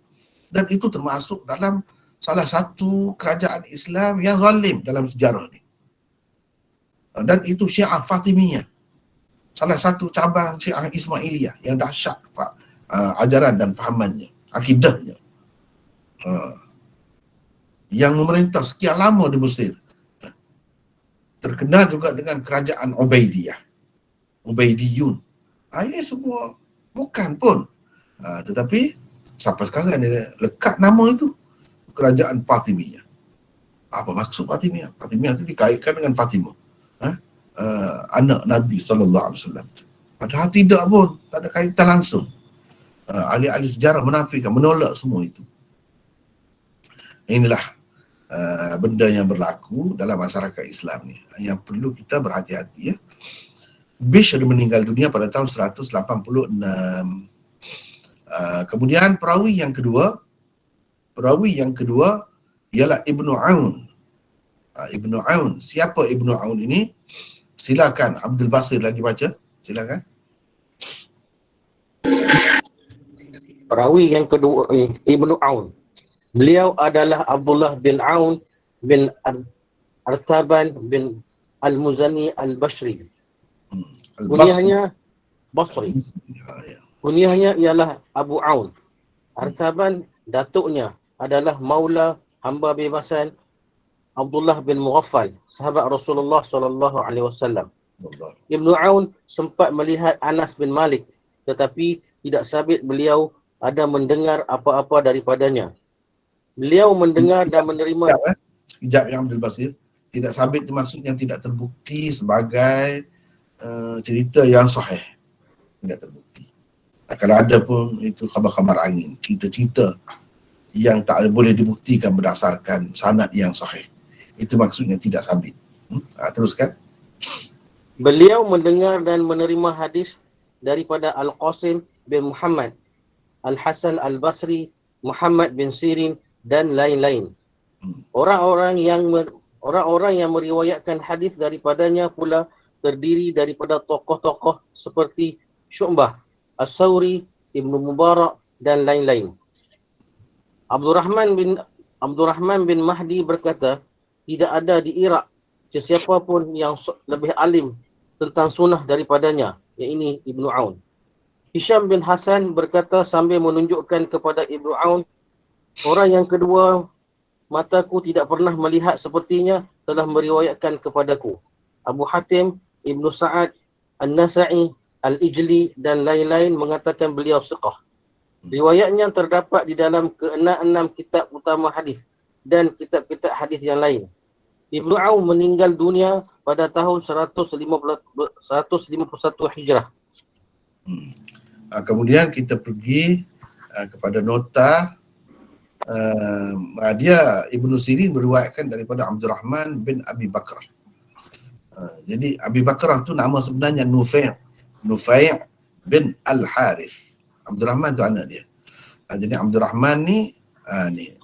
Dan itu termasuk dalam salah satu kerajaan Islam yang zalim dalam sejarah ni. Dan itu Syiah Fatimiyah, salah satu cabang Syiah Ismailiyah yang dahsyat ajaran dan fahamannya, akidahnya, yang memerintah sekian lama di Mesir. Terkenal juga dengan kerajaan Ubaidiyun. Ini semua bukan pun, tetapi sampai sekarang dia lekat nama itu kerajaan Fatimiyah. Apa maksud Fatimiyah? Fatimiyah itu dikaitkan dengan Fatimah, anak Nabi SAW. Padahal tidak pun, tak ada kaitan langsung. Ahli-ahli sejarah menafikan, menolak semua itu. Inilah benda yang berlaku dalam masyarakat Islam ni, yang perlu kita berhati-hati, ya. Bishr meninggal dunia pada tahun 186. Kemudian perawi yang kedua ialah Ibnu Aun. Ibnu Aun, siapa Ibnu Aun ini? Silakan Abdul Basir lagi baca, silakan. Perawi yang kedua Ibnu Aun. Beliau adalah Abdullah bin Aun bin Artaban bin Al-Muzani Al-Bashri. Kunyahnya Basri. Kunyahnya ialah Abu Aun. Artaban, datuknya adalah Maula hamba bebasan Abdullah bin Mughaffal, sahabat Rasulullah SAW. Ibnu Aun sempat melihat Anas bin Malik, tetapi tidak sabit beliau ada mendengar apa-apa daripadanya. Beliau mendengar dan menerima. Sekejap yang Abdul Basir. Tidak sabit itu maksudnya tidak terbukti sebagai cerita yang sahih. Tidak terbukti. Kalau ada pun itu khabar-khabar angin, cerita-cerita yang tak boleh dibuktikan berdasarkan sanad yang sahih. Itu maksudnya tidak sabit. Teruskan. Beliau mendengar dan menerima hadis daripada Al-Qasim bin Muhammad, Al-Hasan Al-Basri, Muhammad bin Sirin dan lain-lain. Orang-orang yang meriwayatkan hadis daripadanya pula terdiri daripada tokoh-tokoh seperti Syu'bah, As-Sawri, Ibnu Mubarak dan lain-lain. Abdurrahman bin Mahdi berkata, tidak ada di Iraq sesiapa pun yang lebih alim tentang sunnah daripadanya, iaitu Ibnu Aun. Hisham bin Hasan berkata sambil menunjukkan kepada Ibnu Aun, orang yang kedua, mataku tidak pernah melihat sepertinya, telah meriwayatkan kepadaku. Abu Hatim, Ibnu Sa'ad, An-Nasa'i, Al-Ijli dan lain-lain mengatakan beliau siqah. Riwayatnya terdapat di dalam ke-6 kitab utama hadis dan kitab-kitab hadis yang lain. Ibnu Aun meninggal dunia pada tahun 151 Hijrah. Kemudian kita pergi kepada nota. Dia Ibnu Sirin meriwayatkan daripada Abdurrahman bin Abi Bakrah. Jadi Abi Bakrah tu nama sebenarnya Nufai' bin Al-Harith. Abdurrahman tu anak dia. Jadi Abdurrahman ni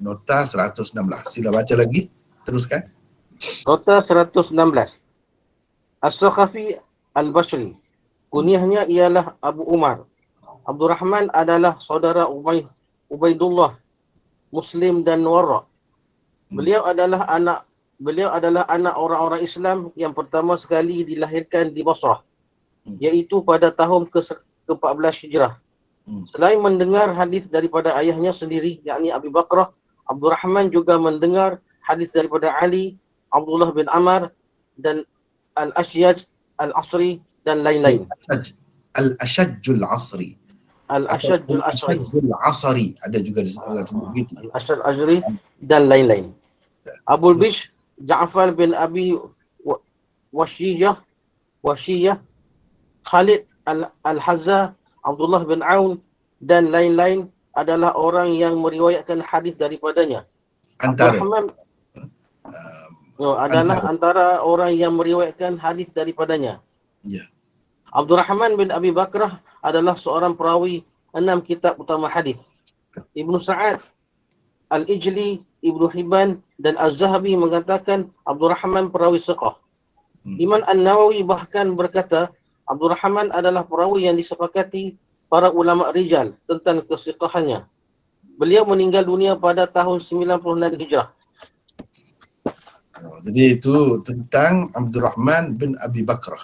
nota 116. Sila baca lagi, teruskan. Nota 116. As-Sakhafi Al-Bashri. Kunyahnya ialah Abu Umar. Abdurrahman adalah saudara Ubaidullah, Muslim dan Warra. Beliau adalah anak orang-orang Islam yang pertama sekali dilahirkan di Basrah, iaitu pada tahun ke-14 Hijrah. Selain mendengar hadis daripada ayahnya sendiri, yakni Abi Bakrah, Abdurrahman juga mendengar hadis daripada Ali, Abdullah bin Amr dan Al-Ashyaj Al-Asri dan lain-lain. Al-Ashajjul Asri. Al-Ashajjul Asri. Ada juga disebut begitu. Ashaj Ajri dan lain-lain. Abul Bishr Ja'far bin Abi Washiyah Khalid Al-Hazza, Abdullah bin Aun dan lain-lain adalah orang yang meriwayatkan hadis daripadanya. Abdul Antara. Rahman adalah Antara. antara orang yang meriwayatkan hadis daripadanya. Ya. Abdul Rahman bin Abi Bakrah adalah seorang perawi 6 kitab utama hadis. Ibnu Sa'ad, Al-Ijli, Ibnu Hibban dan Az-Zahabi mengatakan Abdul Rahman perawi thiqah. Imam An-Nawawi bahkan berkata Abdul Rahman adalah perawi yang disepakati para ulama rijal tentang kesiqahannya. Beliau meninggal dunia pada tahun 96 Hijrah. Jadi itu tentang Abdul Rahman bin Abi Bakrah,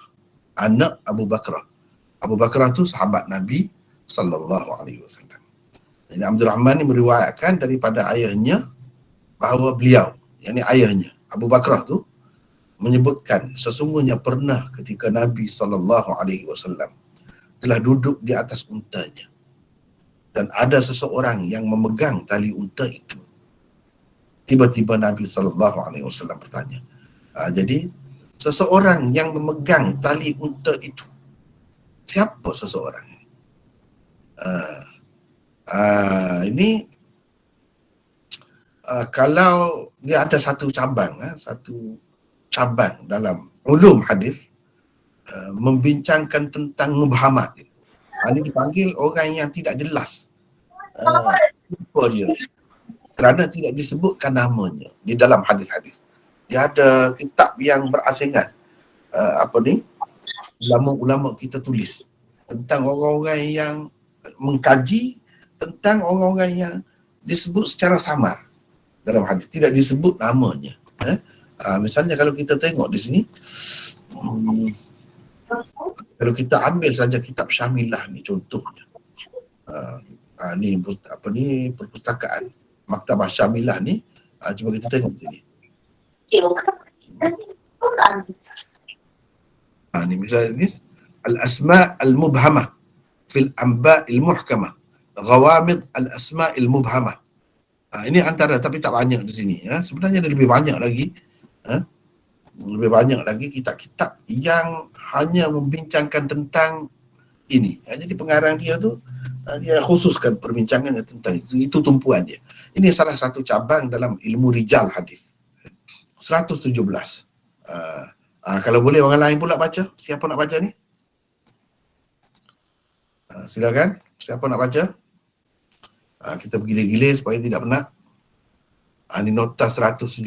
anak Abu Bakrah. Abu Bakrah tu sahabat Nabi sallallahu alaihi wasallam. Jadi Abdul Rahman ni meriwayatkan daripada ayahnya bahawa beliau, yakni ayahnya Abu Bakrah tu menyebutkan sesungguhnya pernah ketika Nabi sallallahu alaihi wasallam telah duduk di atas untanya dan ada seseorang yang memegang tali unta itu. Tiba-tiba Nabi SAW bertanya. Jadi, seseorang yang memegang tali unta itu, siapa seseorang ini? Ini kalau dia ada satu cabang dalam ulum hadis, membincangkan tentang mubhamat. Ini dipanggil orang yang tidak jelas. Siapa dia? Kerana tidak disebutkan namanya di dalam hadis-hadis. Dia ada kitab yang berasingan, ulama-ulama kita tulis tentang orang-orang yang mengkaji tentang orang-orang yang disebut secara samar dalam hadis, tidak disebut namanya. Misalnya kalau kita tengok di sini, kalau kita ambil saja kitab Syamilah ni contohnya, ni perpustakaan Maktabah Syamilah ni, cuba kita tengok sini. Ni misalnya ni Al-Asma' Al-Mubhamah fil Anba' Al-Muhkamah, Ghawamid Al-Asma' Al-Mubhamah. Ini antara, tapi tak banyak di sini. Sebenarnya ada lebih banyak lagi. Lebih banyak lagi kitab-kitab yang hanya membincangkan tentang ini. Jadi pengarang dia tu, dia khususkan perbincangannya tentang itu. Itu tumpuan dia. Ini salah satu cabang dalam ilmu rijal hadis. 117. Kalau boleh orang lain pula baca. Siapa nak baca ni? Silakan. Siapa nak baca? Kita bergilir-gilir supaya tidak penat. Ini nota 117.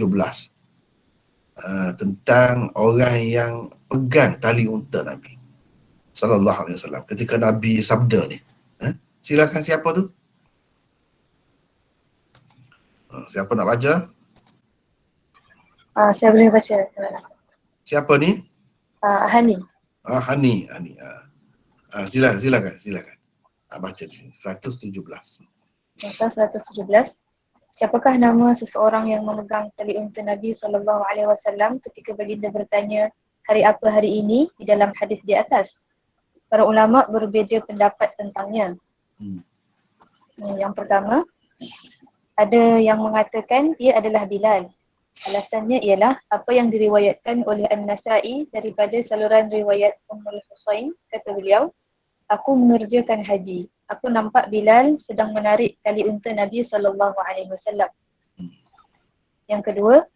Tentang orang yang pegang tali unta Nabi sallallahu alaihi wasallam ketika Nabi sabda ni. Silakan, siapa tu? Siapa nak baca? Saya boleh baca. Siapa ni? Hani. Hani. Silakan. Baca di sini 117. Nota 117. Siapakah nama seseorang yang memegang tali unta Nabi SAW ketika baginda bertanya, hari apa hari ini, di dalam hadis di atas? Para ulama berbeza pendapat tentangnya. Yang pertama, ada yang mengatakan ia adalah Bilal. Alasannya ialah apa yang diriwayatkan oleh An-Nasa'i daripada saluran riwayat Ummul Husain, kata beliau, aku mengerjakan haji. Aku nampak Bilal sedang menarik tali unta Nabi SAW. Yang kedua,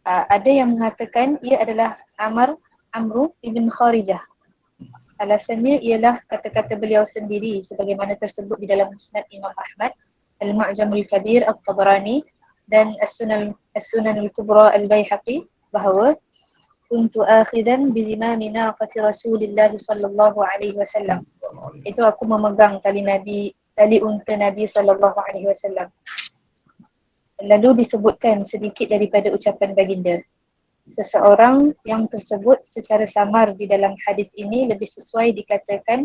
ada yang mengatakan ia adalah Amru ibn Kharijah. Alasannya ialah kata-kata beliau sendiri sebagaimana tersebut di dalam Musnad Imam Ahmad, Al-Mu'jamul Kabir At-Tabarani dan As-Sunanul Kubra Al-Baihaqi bahawa kuntu akhidan bizimami naqati Rasulillah sallallahu alaihi wasallam. Itu aku memegang tali unta Nabi sallallahu alaihi wasallam. Lalu disebutkan sedikit daripada ucapan baginda. Seseorang yang tersebut secara samar di dalam hadis ini lebih sesuai dikatakan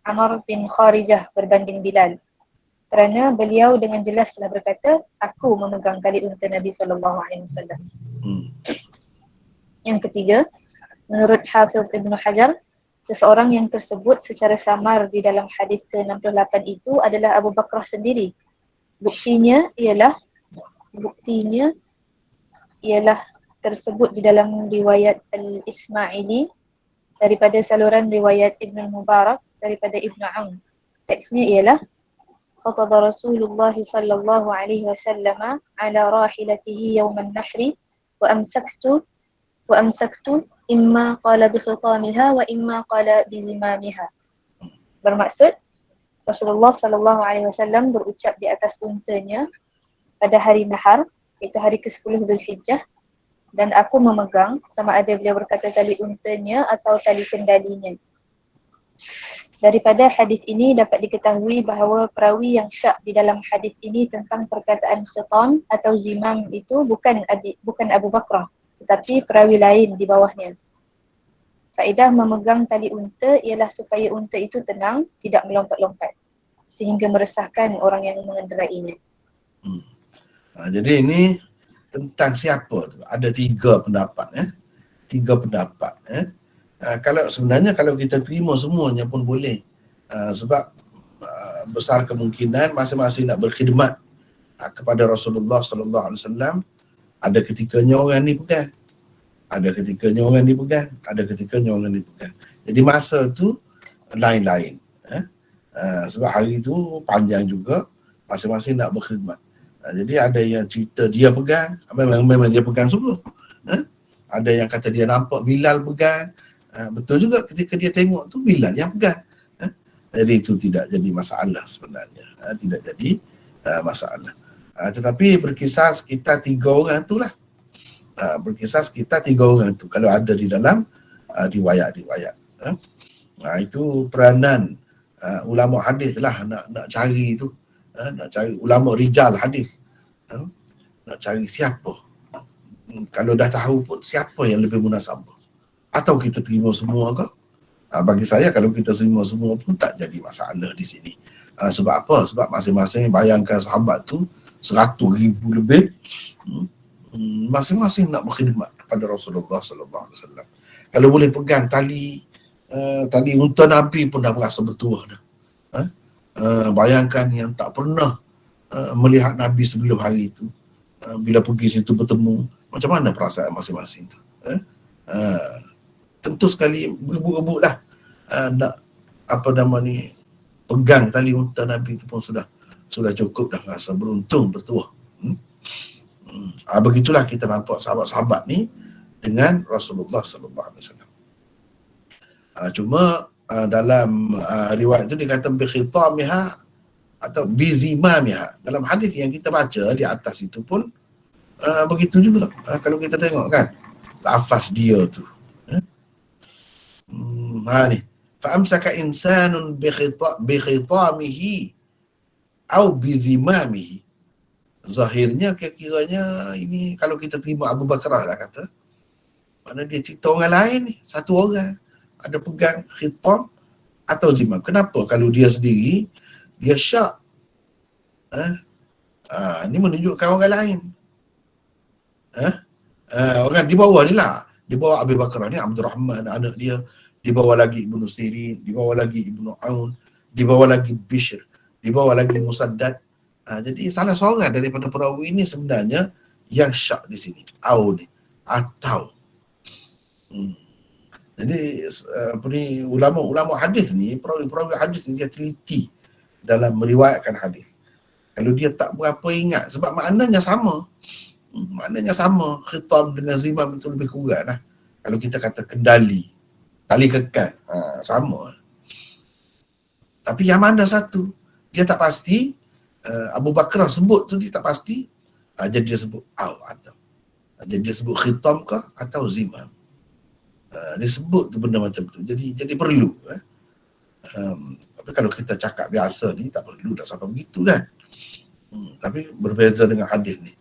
Amr bin Kharijah berbanding Bilal. Kerana beliau dengan jelas telah berkata, aku memegang tali unta Nabi sallallahu alaihi wasallam. Yang ketiga, menurut Hafiz Ibn Hajar, seseorang yang tersebut secara samar di dalam hadis ke-68 itu adalah Abu Bakrah sendiri. Buktinya ialah tersebut di dalam riwayat Al-Ismaili daripada saluran riwayat Ibn Mubarak daripada Ibn Aun. Teksnya ialah khataba Rasulullah sallallahu alaihi wasallam ala rahilatihi yawm an-nahri wa amsaktu imma qala bi khitamiha wa imma qala bi zimamiha. Bermaksud Rasulullah sallallahu alaihi wasallam berucap di atas untanya pada hari nahar, iaitu hari ke-10 Zulhijjah, dan aku memegang, sama ada beliau berkata tali untanya atau tali kendalinya. Daripada hadis ini dapat diketahui bahawa perawi yang syak di dalam hadis ini tentang perkataan khitam atau zimam itu bukan Abu Bakrah, tetapi perawi lain di bawahnya. Faedah memegang tali unta ialah supaya unta itu tenang, tidak melompat-lompat sehingga meresahkan orang yang mengenderainya. Jadi ini tentang siapa tu? Ada tiga pendapat. Kalau kita terima semuanya pun boleh. Sebab besar kemungkinan masing-masing nak berkhidmat kepada Rasulullah sallallahu alaihi wasallam. Ada ketikanya orang ni pegang. Ada ketikanya orang ni pegang. Ada ketikanya orang ni pegang. Jadi masa tu lain-lain. Sebab hari tu panjang juga, masing-masing nak berkhidmat. Jadi ada yang cerita dia pegang, memang dia pegang sungguh. Ada yang kata dia nampak Bilal pegang. Betul juga ketika dia tengok tu Bilal yang pegang. Jadi itu tidak jadi masalah sebenarnya. Tidak jadi masalah. Tetapi berkisar sekitar 3 orang tu lah. Berkisar sekitar 3 orang tu kalau ada di dalam riwayat-riwayat. Itu peranan ulama hadis lah nak cari tu. Nak cari ulama rijal hadis, nak cari siapa, kalau dah tahu pun siapa yang lebih munasabah, atau kita terima semua ke? Bagi saya kalau kita terima semua pun tak jadi masalah di sini. Sebab apa? Sebab masing-masing bayangkan sahabat tu 100,000 lebih, masing-masing nak berkhidmat kepada Rasulullah sallallahu alaihi wasallam. Kalau boleh pegang tali unta Nabi pun dah berasa bertuah dah. Bayangkan yang tak pernah melihat Nabi sebelum hari itu, bila pergi situ bertemu, macam mana perasaan masing-masing tu? Tentu sekali berebut-rebut lah nak pegang tali unta Nabi itu pun sudah cukup dah, rasa beruntung bertuah. Begitulah kita nampak sahabat-sahabat ni dengan Rasulullah sallallahu alaihi wasallam. Cuma dalam riwayat itu dikata bi khitamiha atau bi zimamiha. Dalam hadis yang kita baca di atas itu pun begitu juga. Kalau kita tengok kan lafaz dia tu. Ni fa amsaka insanun bi khitamihi au bi zimamihi. Zahirnya kira-kiranya ini kalau kita terima Abu Bakrah lah kata, mana dia cerita orang lain ni, satu orang ada pegang khitam atau zimam. Kenapa kalau dia sendiri dia syak? Ini menunjukkan orang lain. Orang di bawah ni lah, di bawah Abu Bakrah ni Abdul Rahman anak dia, di bawah lagi Ibnu Sirin, di bawah lagi Ibnu Aun, di bawah lagi Bishr, di bawah lagi Musaddad. Jadi salah seorang daripada perawi ini sebenarnya yang syak di sini. Au ni atau jadi ulama hadis ni, perawi hadis ni dia teliti dalam meriwayatkan hadis. Kalau dia tak berapa ingat, sebab maknanya sama. Khitam dengan zimam itu lebih kurang lah. Kalau kita kata kendali, tali kekal, sama. Tapi yang mana satu dia tak pasti. Abu Bakrah sebut tu dia tak pasti. Jadi dia sebut atau jadi dia sebut khitam ke atau zimam. Dia sebut tu benda macam tu. Jadi perlu. Tapi kalau kita cakap biasa ni tak perlu dah sampai begitu kan. Tapi berbeza dengan hadis ni.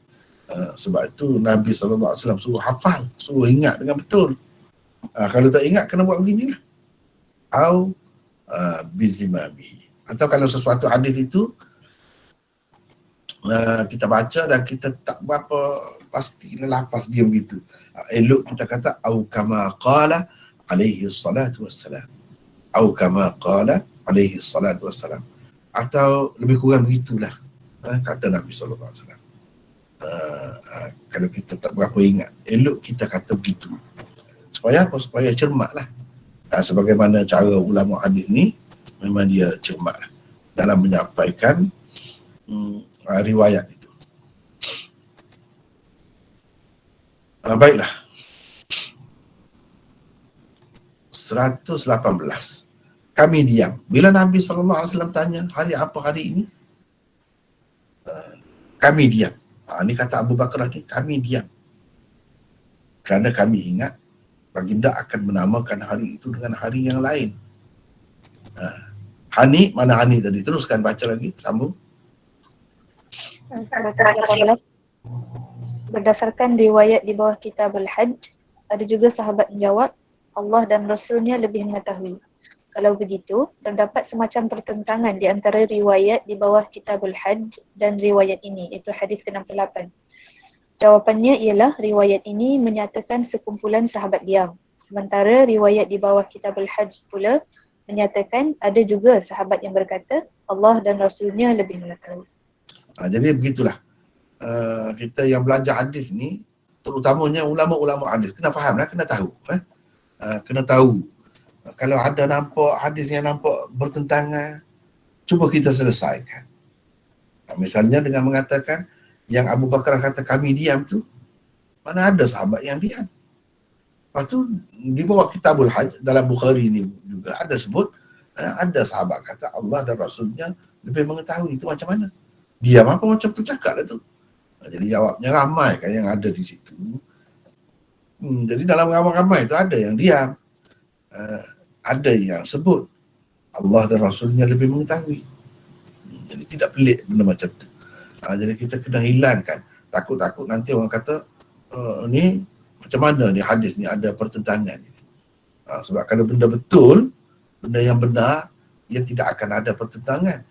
Sebab itu Nabi SAW suruh hafal, suruh ingat dengan betul. Kalau tak ingat kena buat beginilah. Au bizimami. Atau kalau sesuatu hadis itu kita baca dan kita tak berapa pasti lafaz dia begitu. Elok kita kata au kama qala alaihi salatu wassalam. Au kama qala alaihi salatu wassalam. Atau lebih kurang begitulah kata Nabi sallallahu alaihi wasallam. Kalau kita tak berapa ingat, elok kita kata begitu. Supaya apa? Supaya cermatlah. Sebagaimana cara ulama hadis ni, memang dia cermat dalam menyampaikan riwayat itu. Baiklah. 118. Kami diam. Bila Nabi SAW tanya, hari apa hari ini? Kami diam. Ini kata Abu Bakar ni, kami diam. Kerana kami ingat baginda akan menamakan hari itu dengan hari yang lain. Hani, mana Hani tadi? Teruskan baca lagi, sambung. 118. Berdasarkan riwayat di bawah kitab Al-Hajj, ada juga sahabat menjawab, Allah dan Rasulnya lebih mengetahui. Kalau begitu, terdapat semacam pertentangan di antara riwayat di bawah kitab Al-Hajj dan riwayat ini, iaitu hadis ke-68. Jawapannya ialah riwayat ini menyatakan sekumpulan sahabat diam. Sementara riwayat di bawah kitab Al-Hajj pula menyatakan ada juga sahabat yang berkata Allah dan Rasulnya lebih mengetahui. Jadi begitulah. Kita yang belajar hadis ni, terutamanya ulama-ulama hadis, kena faham lah, kena tahu. Kena tahu. Kalau ada nampak hadis yang nampak bertentangan, cuba kita selesaikan. Misalnya dengan mengatakan yang Abu Bakar kata kami diam tu, mana ada sahabat yang diam. Lepas tu di bawah kitabul Hajj dalam Bukhari ni juga ada sebut, ada sahabat kata Allah dan Rasulnya lebih mengetahui. Itu macam mana? Diam apa macam tercakap lah tu. Jadi jawabnya ramai kan yang ada di situ. Jadi dalam ramai-ramai tu ada yang diam. Ada yang sebut Allah dan Rasulnya lebih mengetahui. Jadi tidak pelik benda macam tu. Jadi kita kena hilangkan. Takut-takut nanti orang kata ni macam mana ni hadis ni ada pertentangan ni. Sebab kalau benda betul, benda yang benar, dia tidak akan ada pertentangan.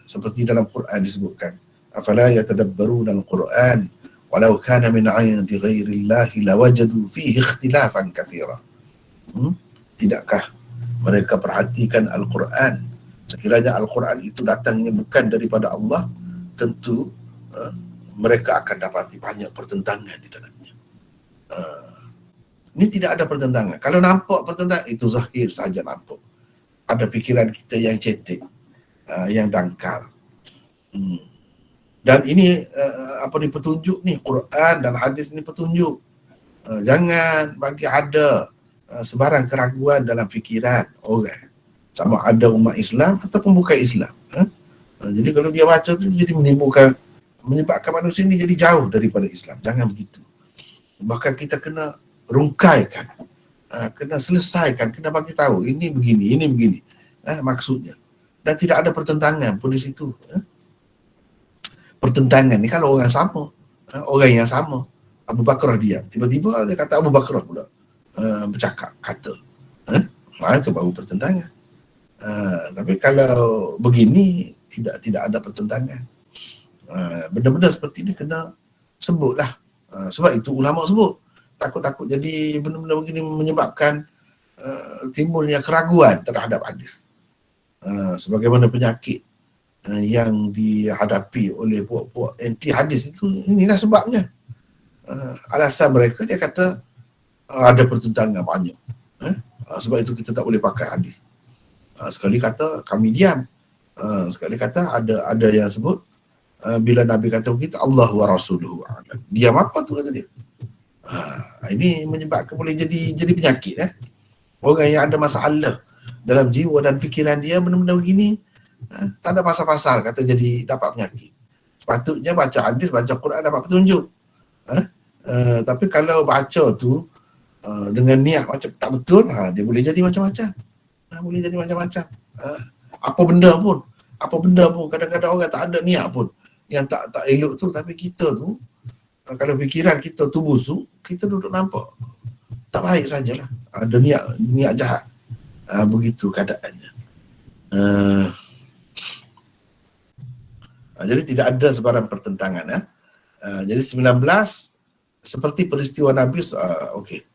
Seperti dalam Quran disebutkan, afala yatadabbaruna al-Quran walau kana min 'indi ghairillahi lawajadu fihi ikhtilafan katsira. Tidakkah mereka perhatikan Al-Quran? Sekiranya Al-Quran itu datangnya bukan daripada Allah, tentu mereka akan dapati banyak pertentangan di dalamnya. Ini tidak ada pertentangan. Kalau nampak pertentangan, itu zahir saja nampak. Ada fikiran kita yang cetek, yang dangkal. Dan ini petunjuk ni, Quran dan hadis ni petunjuk. Jangan bagi ada sebarang keraguan dalam fikiran orang, sama ada umat Islam ataupun bukan Islam. Jadi kalau dia baca tu jadi menyebabkan manusia ni jadi jauh daripada Islam. Jangan begitu. Bahkan kita kena rungkaikan, kena selesaikan, kena bagi tahu ini begini maksudnya. Dan tidak ada pertentangan pun di situ. Pertentangan ni kalau orang sama, orang yang sama, Abu Bakar diam, tiba-tiba dia kata Abu Bakar pula bercakap, kata. Itu baru pertentangan. Tapi kalau begini, tidak ada pertentangan. Benda-benda seperti ini kena sebutlah. Sebab itu ulama sebut. Takut-takut jadi benda-benda begini menyebabkan timbulnya keraguan terhadap hadis. Sebagaimana penyakit yang dihadapi oleh puak-puak anti hadis itu, inilah sebabnya. Alasan mereka, dia kata ada pertentangan banyak. Sebab itu kita tak boleh pakai hadis. Sekali kata kami diam. Sekali kata ada yang sebut bila Nabi kata begitu, Allah wa Rasuluhu a'lam. Diam apa tu kata dia. Ini menyebabkan boleh jadi penyakit. Orang yang ada masalah dalam jiwa dan fikiran dia, benda-benda begini, tak ada pasal-pasal kata jadi dapat penyakit. Sepatutnya baca hadis, baca Quran dapat petunjuk. Tapi kalau baca tu dengan niat macam tak betul, dia boleh jadi macam-macam. Boleh jadi macam-macam. Apa benda pun kadang-kadang orang tak ada niat pun yang tak elok tu, tapi kita tu kalau fikiran kita tu busuk, kita duduk nampak tak baik sajalah. Ada niat jahat. Begitu keadaannya. Jadi tidak ada sebarang pertentangan. Jadi 19 seperti peristiwa Nabi. Okey.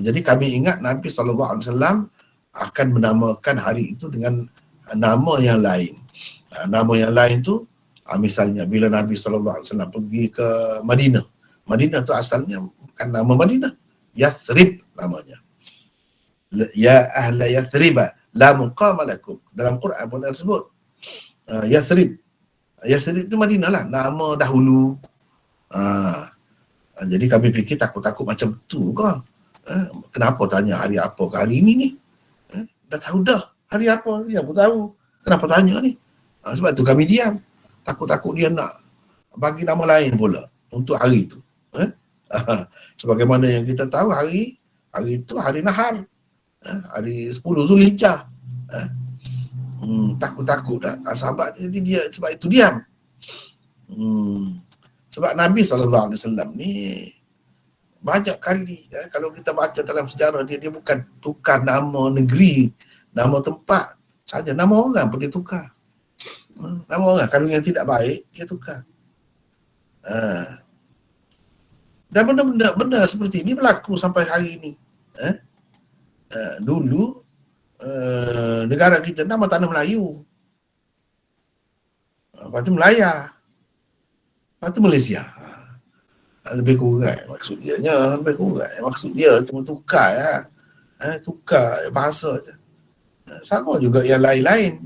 Jadi kami ingat Nabi SAW akan menamakan hari itu dengan nama yang lain. Nama yang lain tu misalnya bila Nabi SAW pergi ke Madinah. Madinah tu asalnya bukan nama Madinah, Yathrib namanya. Ya ahla Yathrib la muqama lakum. Dalam Quran pun ada sebut. Yathrib. Yathrib itu Madinah lah, nama dahulu. Jadi kami fikir takut-takut macam tu ke? Kenapa tanya hari apa ke hari ini ni? Dah tahu dah hari apa, dia pun tahu. Kenapa tanya ni? Sebab tu kami diam. Takut-takut dia nak bagi nama lain pula untuk hari tu. Sebagaimana yang kita tahu hari itu hari Nahar. Hari 10 Zulhijjah. Takut-takut dah sahabat, jadi dia sebab itu diam. Sebab Nabi SAW ni banyak kali kalau kita baca dalam sejarah dia bukan tukar nama negeri, nama tempat saja, nama orang pun dia tukar. Nama orang kalau yang tidak baik dia tukar. Dan benda-benda seperti ini berlaku sampai hari ini. Dulu negara kita nama tanah Melayu, lepas tu Melaya, lepas tu Malaysia. Lebih kurang maksud dia lebih kurang maksud dia cuma tukar tukar bahasa je. Sama juga yang lain-lain.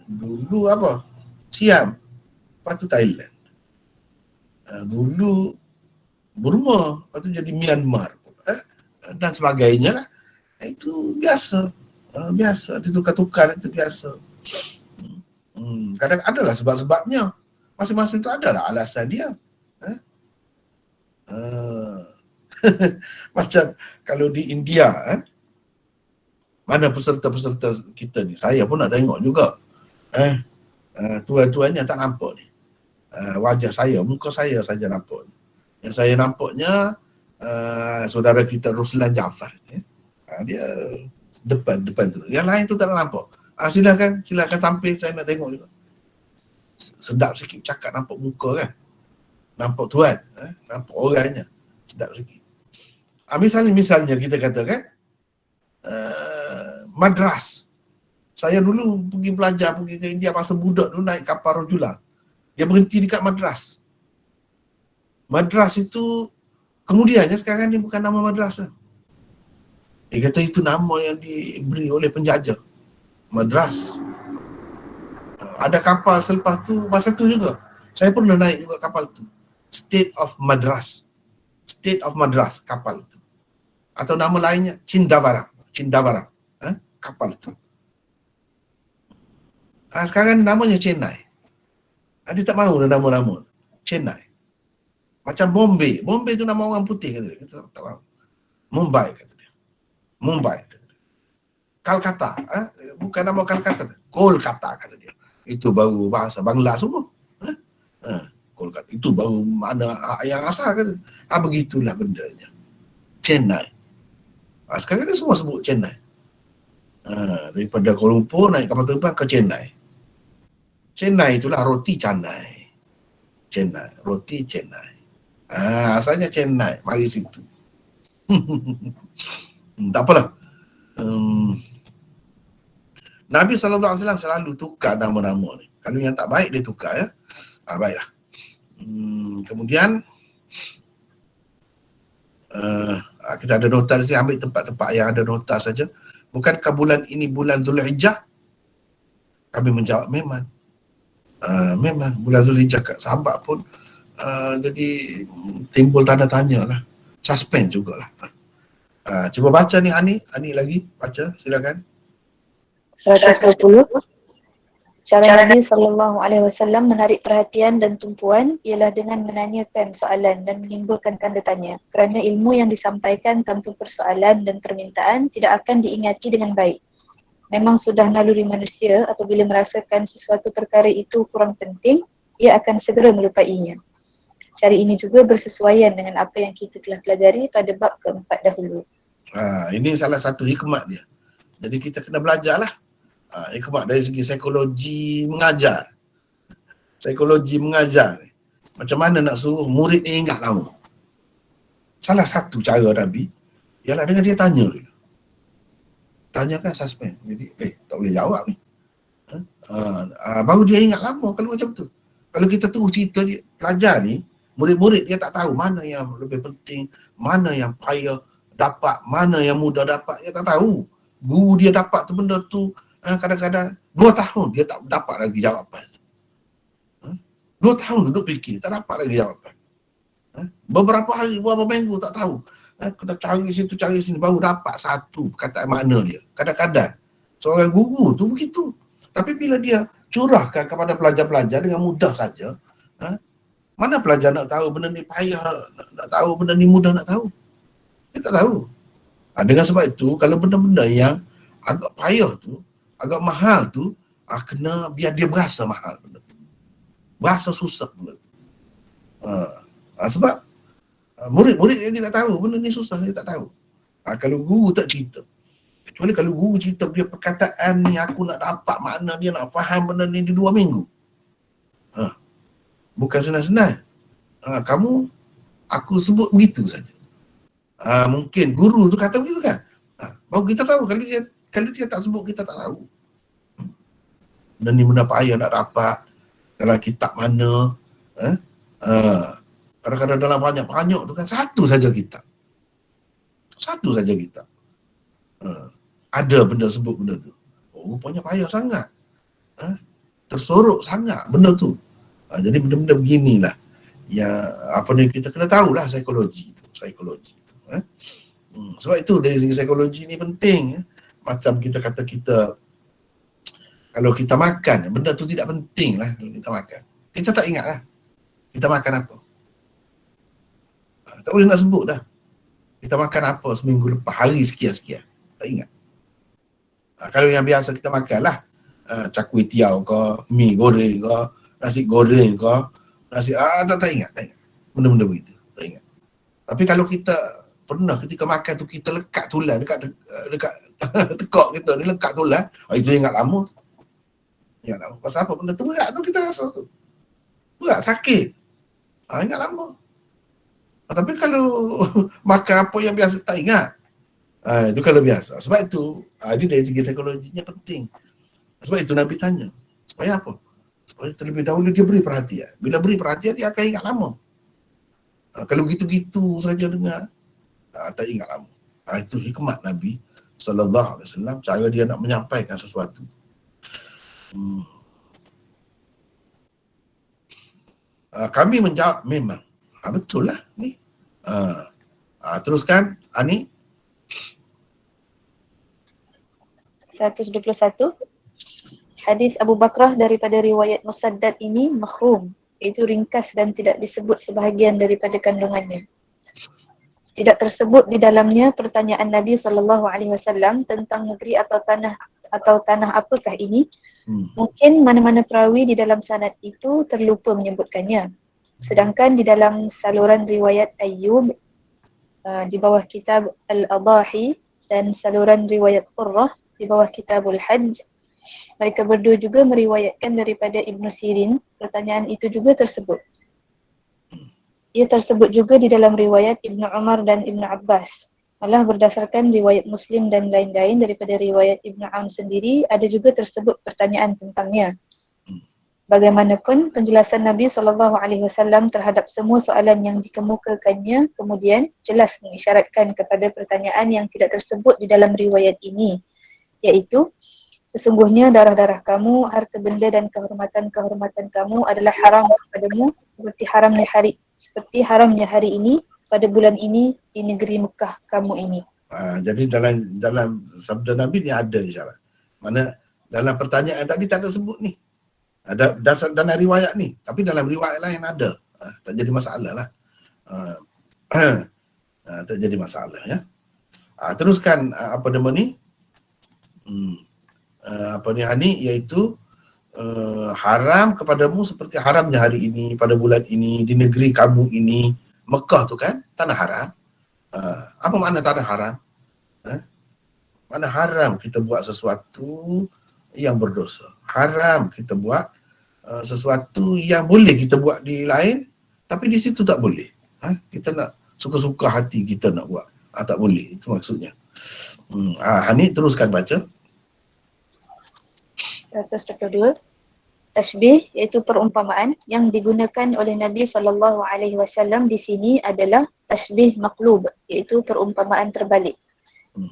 Dulu apa? Siam, lepas tu Thailand. Dulu Burma, lepas tu jadi Myanmar dan sebagainya lah. Itu biasa. Biasa, ditukar-tukar itu biasa. Kadang adalah sebab-sebabnya. Masing-masing itu adalah alasan dia. Macam kalau di India, mana peserta-peserta kita ni, saya pun nak tengok juga. Tuan-tuannya tak nampak ni. Wajah saya, muka saya saja nampak ni. Yang saya nampaknya saudara kita Ruslan Jaafar. Dia depan tu. Yang lain tu tak nampak. Silakan tampil, saya nak tengok juga. Sedap sikit cakap nampak muka kan. Nampak tuan, nampak orangnya. Sedap sikit. Misalnya kita katakan madras. Saya dulu pergi belajar, pergi ke India masa budak dulu naik kapal Rojula. Dia berhenti dekat Madras. Madras itu kemudiannya sekarang ni bukan nama Madras lah. Dia kata itu nama yang diberi oleh penjajah. Madras. Ada kapal selepas tu, masa tu juga. Saya pernah naik juga kapal tu. State of Madras. State of Madras kapal itu. Atau nama lainnya Cindavaram. Kapal itu. Sekarang namanya Chennai. Dia tak mahu nama-nama. Chennai. Macam Bombay. Bombay tu nama orang putih kata dia. Kita tak mahu. Mumbai kata dia. Mumbai kata dia. Calcutta. Bukan nama Calcutta. Kolkata kata dia. Itu baru bahasa Bangla semua. Kolkata. Itu baru mana yang asal kata dia. Begitulah bendanya. Chennai. Sekarang ni semua sebut Chennai. Daripada Kuala Lumpur naik kapal terbang ke Chennai. Chennai itulah roti canai. Chennai, roti Chennai. Asalnya Chennai, mari situ. Tak apalah. Nabi SAW selalu tukar nama-nama ni. Kalau yang tak baik dia tukar ya. Baiklah. Kemudian kita ada nota di sini, ambil tempat-tempat yang ada nota saja. Bukankah bulan ini bulan Zulhijjah? Kami menjawab memang. Memang bulan Zulhijjah, sahabat pun jadi timbul tanda tanya lah, suspend jugalah. Cuba baca ni Ani lagi baca, silakan. 120. Cara Nabi SAW menarik perhatian dan tumpuan ialah dengan menanyakan soalan dan menimbulkan tanda tanya, kerana ilmu yang disampaikan tanpa persoalan dan permintaan tidak akan diingati dengan baik. Memang sudah naluri manusia apabila merasakan sesuatu perkara itu kurang penting, ia akan segera melupainya. Cara ini juga bersesuaian dengan apa yang kita telah pelajari pada bab keempat dahulu. Ini salah satu hikmat dia. Jadi kita kena belajarlah. Hikmat dari segi psikologi mengajar. Psikologi mengajar ni. Macam mana nak suruh murid ni ingat lama. Salah satu cara Nabi ialah dengan dia tanya dulu. Tanya kan suspend. Jadi tak boleh jawab ni. Baru dia ingat lama kalau macam tu. Kalau kita terus cerita dia, pelajar ni, murid-murid dia tak tahu mana yang lebih penting, mana yang payah dapat, mana yang mudah dapat, dia tak tahu. Guru dia dapat tu benda tu kadang-kadang 2 tahun dia tak dapat lagi jawapan. 2 tahun duduk fikir, tak dapat lagi jawapan. Beberapa hari, beberapa minggu tak tahu. Kena cari situ, cari sini, baru dapat satu perkataan makna dia. Kadang-kadang seorang guru tu begitu. Tapi bila dia curahkan kepada pelajar-pelajar dengan mudah saja, mana pelajar nak tahu benda ni payah, nak tahu benda ni mudah nak tahu? Dia tak tahu. Dengan sebab itu, kalau benda-benda yang agak payah tu, agak mahal tu, kena biar dia berasa mahal benda tu. Berasa susah benda tu. Sebab murid-murid dia tidak tahu, benda ni susah, dia tak tahu. Kalau guru tak cerita. Kecuali kalau guru cerita dia perkataan ni, aku nak dapat makna dia, nak faham benda ni di 2 minggu. Bukan senang-senang. Aku sebut begitu saja. Mungkin guru tu kata begitu kan. Baru kita tahu. Kalau dia tak sebut, kita tak tahu. Benda ni benda payah nak dapat dalam kitab mana. Kadang-kadang dalam banyak-banyak tu kan, satu saja kitab. Satu saja kitab. Ada benda sebut benda tu. Rupanya payah sangat. Tersorok sangat benda tu. Jadi benda-benda beginilah yang kita kena tahulah psikologi tu. Sebab itu dari segi psikologi ni penting. Macam kita kata kalau kita makan, benda tu tidak penting lah kalau kita makan. Kita tak ingat lah kita makan apa. Tak boleh nak sebut dah. Kita makan apa seminggu lepas, hari sekian-sekian. Tak ingat. Kalau yang biasa kita makan lah, cakui tiaw ke, mi goreng ke, nasi goreng ke, tak ingat. Benda-benda begitu, tak ingat. Tapi kalau kita pernah ketika makan tu, kita lekat tulang dekat tekak kita ni, lekat tulang, itu ingat lama tu. Ingat lama. Pasal apa? Benda tu berat tu kita rasa tu. Berat, sakit. Ingat lama. Tapi kalau makan apa yang biasa tak ingat, itu kalau biasa. Sebab itu, dia dari segi psikologinya penting. Sebab itu Nabi tanya, supaya apa? Supaya terlebih dahulu dia beri perhatian. Bila beri perhatian, dia akan ingat lama. Kalau gitu-gitu saja dengar, tak ingat lama. Itu hikmat Nabi SAW, cara dia nak menyampaikan sesuatu. Kami menjawab, memang. Betul lah ni. Teruskan, Ani. 121. Hadis Abu Bakrah daripada riwayat Musaddad ini makhrum, iaitu ringkas dan tidak disebut sebahagian daripada kandungannya. Tidak tersebut di dalamnya pertanyaan Nabi SAW tentang negeri atau tanah apakah ini. Mungkin mana-mana perawi di dalam sanad itu terlupa menyebutkannya. Sedangkan di dalam saluran riwayat Ayyub di bawah kitab Al-Adahi dan saluran riwayat Qurrah di bawah kitabul Hajj, mereka berdua juga meriwayatkan daripada Ibnu Sirin, pertanyaan itu juga tersebut. Ia tersebut juga di dalam riwayat Ibnu Umar dan Ibnu Abbas. Malah berdasarkan riwayat Muslim dan lain-lain daripada riwayat Ibnu Aun sendiri, ada juga tersebut pertanyaan tentangnya. Bagaimanapun, penjelasan Nabi SAW terhadap semua soalan yang dikemukakannya kemudian jelas mengisyaratkan kepada pertanyaan yang tidak tersebut di dalam riwayat ini, iaitu, sesungguhnya darah-darah kamu, harta benda dan kehormatan-kehormatan kamu adalah haram kepadamu seperti haramnya hari ini pada bulan ini di negeri Mekah kamu ini. Jadi dalam sabda Nabi ni ada isyarat. Mana dalam pertanyaan tadi tak ada sebut ni. Dasar dalam riwayat ni, tapi dalam riwayat lain ada. Tak jadi masalah lah. Tak jadi masalah ya. Teruskan apa nama ni? Hani, iaitu haram kepadamu seperti haramnya hari ini, pada bulan ini, di negeri kamu ini. Mekah tu kan tanah haram. Apa makna tanah haram? Makna haram kita buat sesuatu yang berdosa. Haram kita buat sesuatu yang boleh kita buat di lain, tapi di situ tak boleh. Kita nak suka-suka hati kita nak buat. Tak boleh. Itu maksudnya. Hani, teruskan baca. 122. Tashbih iaitu perumpamaan yang digunakan oleh Nabi SAW di sini adalah tashbih maqlub, iaitu perumpamaan terbalik.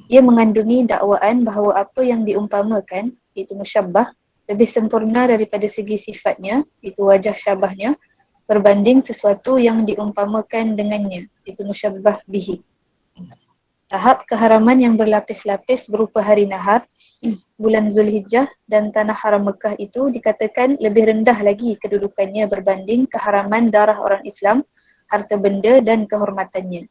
Ia mengandungi dakwaan bahawa apa yang diumpamakan, iaitu musyabbah, lebih sempurna daripada segi sifatnya, iaitu wajah syabahnya, berbanding sesuatu yang diumpamakan dengannya, iaitu musyabbah bihi. Tahap keharaman yang berlapis-lapis berupa hari nahar, bulan Zulhijjah dan tanah haram Mekah itu dikatakan lebih rendah lagi kedudukannya berbanding keharaman darah orang Islam, harta benda dan kehormatannya.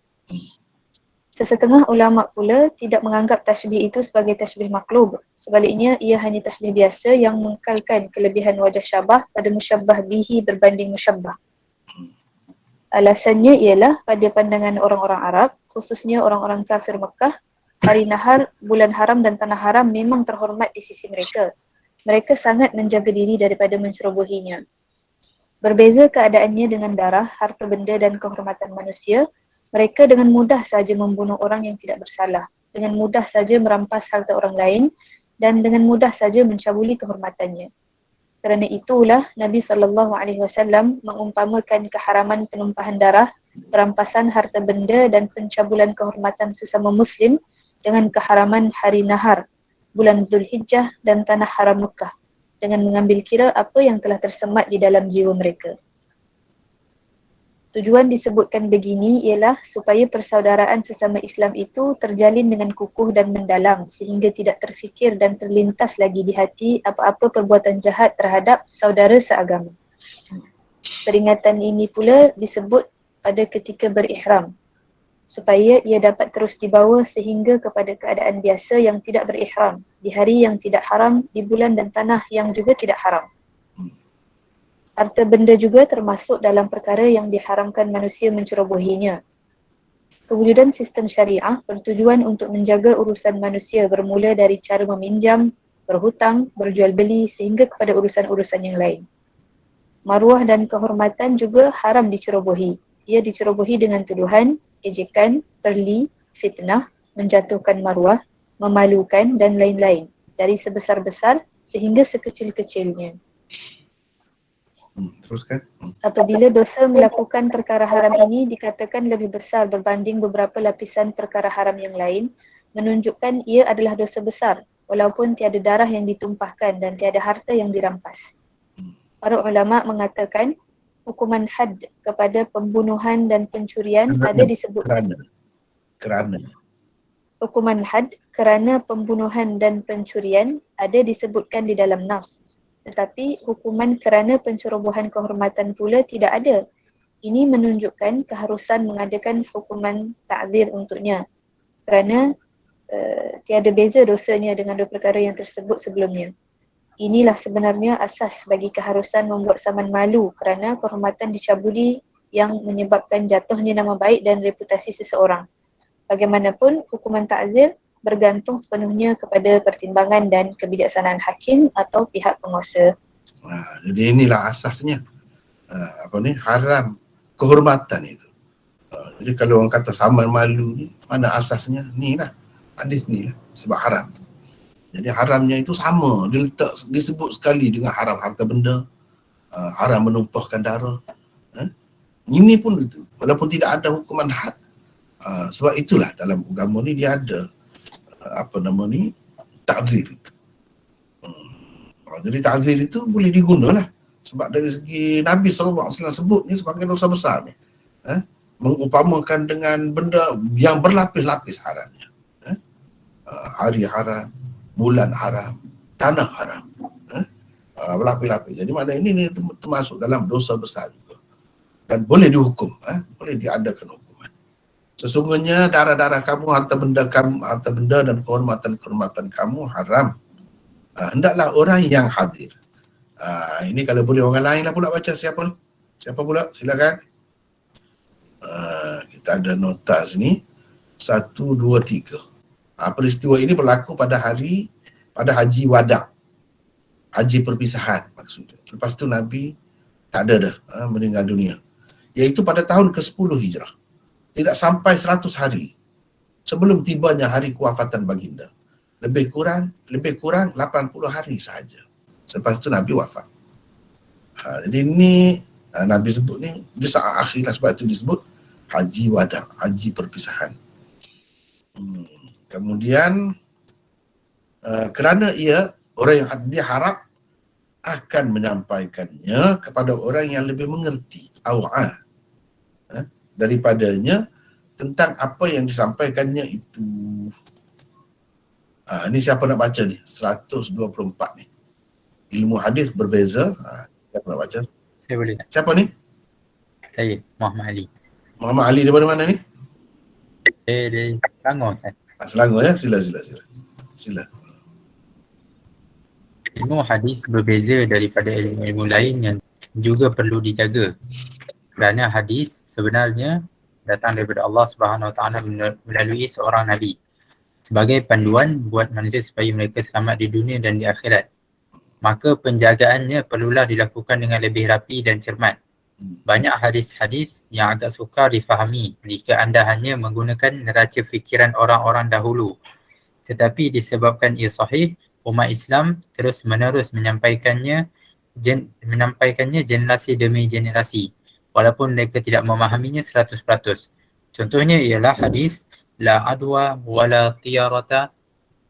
Sesetengah ulama pula tidak menganggap tashbih itu sebagai tashbih maklub. Sebaliknya, ia hanya tashbih biasa yang mengekalkan kelebihan wajah syabah pada musyabbah bihi berbanding musyabbah. Alasannya ialah pada pandangan orang-orang Arab, khususnya orang-orang kafir Mekah, hari nahar, bulan haram dan tanah haram memang terhormat di sisi mereka. Mereka sangat menjaga diri daripada mencerobohinya. Berbeza keadaannya dengan darah, harta benda dan kehormatan manusia, mereka dengan mudah saja membunuh orang yang tidak bersalah, dengan mudah saja merampas harta orang lain dan dengan mudah saja mencabuli kehormatannya. Kerana itulah Nabi SAW mengumpamakan keharaman penumpahan darah, perampasan harta benda dan pencabulan kehormatan sesama Muslim dengan keharaman hari nahar, bulan Zulhijjah dan tanah haram Mekah, dengan mengambil kira apa yang telah tersemat di dalam jiwa mereka. Tujuan disebutkan begini ialah supaya persaudaraan sesama Islam itu terjalin dengan kukuh dan mendalam sehingga tidak terfikir dan terlintas lagi di hati apa-apa perbuatan jahat terhadap saudara seagama. Peringatan ini pula disebut pada ketika berihram supaya ia dapat terus dibawa sehingga kepada keadaan biasa yang tidak berihram, di hari yang tidak haram, di bulan dan tanah yang juga tidak haram. Harta benda juga termasuk dalam perkara yang diharamkan manusia mencerobohinya. Kewujudan sistem syariah bertujuan untuk menjaga urusan manusia bermula dari cara meminjam, berhutang, berjual beli sehingga kepada urusan-urusan yang lain. Maruah dan kehormatan juga haram dicerobohi. Ia dicerobohi dengan tuduhan, ejekan, perli, fitnah, menjatuhkan maruah, memalukan dan lain-lain, dari sebesar-besar sehingga sekecil-kecilnya. Teruskan. Apabila dosa melakukan perkara haram ini dikatakan lebih besar berbanding beberapa lapisan perkara haram yang lain, menunjukkan ia adalah dosa besar walaupun tiada darah yang ditumpahkan dan tiada harta yang dirampas. Para ulama mengatakan hukuman had kepada pembunuhan dan pencurian ada disebut kerana hukuman had kerana pembunuhan dan pencurian ada disebutkan di dalam nas. Tetapi hukuman kerana pencerobohan kehormatan pula tidak ada. Ini menunjukkan keharusan mengadakan hukuman ta'zir untuknya. Kerana tiada beza dosanya dengan dua perkara yang tersebut sebelumnya. Inilah sebenarnya asas bagi keharusan membuat saman malu kerana kehormatan dicabuli yang menyebabkan jatuhnya nama baik dan reputasi seseorang. Bagaimanapun, hukuman ta'zir bergantung sepenuhnya kepada pertimbangan dan kebijaksanaan hakim atau pihak penguasa. Jadi inilah asasnya haram kehormatan itu. Jadi kalau orang kata saman malu ni, mana asasnya? Ni lah, hadis ni lah, sebab haram. Jadi haramnya itu sama, disebut sekali dengan haram harta benda, haram menumpahkan darah. Ini pun itu, walaupun tidak ada hukuman had. Sebab itulah dalam agama ni dia ada ta'zir itu. Jadi ta'zir itu boleh digunalah sebab dari segi Nabi SAW sebut ni sebagai dosa besar ni. Mengumpamakan dengan benda yang berlapis-lapis haramnya. Hari haram, bulan haram, tanah haram. Berlapis-lapis. Jadi makna ini termasuk dalam dosa besar juga. Dan boleh dihukum, boleh diadakan hukum. Sesungguhnya darah-darah kamu, harta benda dan kehormatan kamu haram. Hendaklah orang yang hadir. Ini kalau boleh orang lain lah pula baca. Siapa pula? Silakan. Kita ada nota sini. 1, 2, 3. Peristiwa ini berlaku pada Haji Wada'. Haji perpisahan maksudnya. Lepas tu Nabi tak ada dah meninggal dunia. Iaitu pada tahun ke-10 Hijrah. Tidak sampai 100 hari sebelum tibanya hari kewafatan baginda. Lebih kurang 80 hari sahaja. Selepas itu Nabi wafat. Jadi ni Nabi sebut ni di saat akhir lah, sebab itu disebut haji wada, haji perpisahan. Kemudian kerana ia orang yang dia harap akan menyampaikannya kepada orang yang lebih mengerti awa'ah daripadanya tentang apa yang disampaikannya itu. Ni siapa nak baca ni? 124 ni. Ilmu hadis berbeza. Siapa nak baca? Saya boleh tak? Siapa ni? Saya, Muhammad Ali. Muhammad Ali daripada mana ni? Dari Selangor, Ustaz. Selangor ya? Sila. Ilmu hadis berbeza daripada ilmu-ilmu lain yang juga perlu dijaga. Kerana hadis sebenarnya datang daripada Allah Subhanahu Wa Taala melalui seorang Nabi sebagai panduan buat manusia supaya mereka selamat di dunia dan di akhirat. Maka penjagaannya perlulah dilakukan dengan lebih rapi dan cermat. Banyak hadis-hadis yang agak sukar difahami jika anda hanya menggunakan neraca fikiran orang-orang dahulu. Tetapi disebabkan ia sahih, umat Islam terus-menerus menyampaikannya generasi demi generasi, walaupun mereka tidak memahaminya 100%. Contohnya ialah hadis la adwa wala tiyarata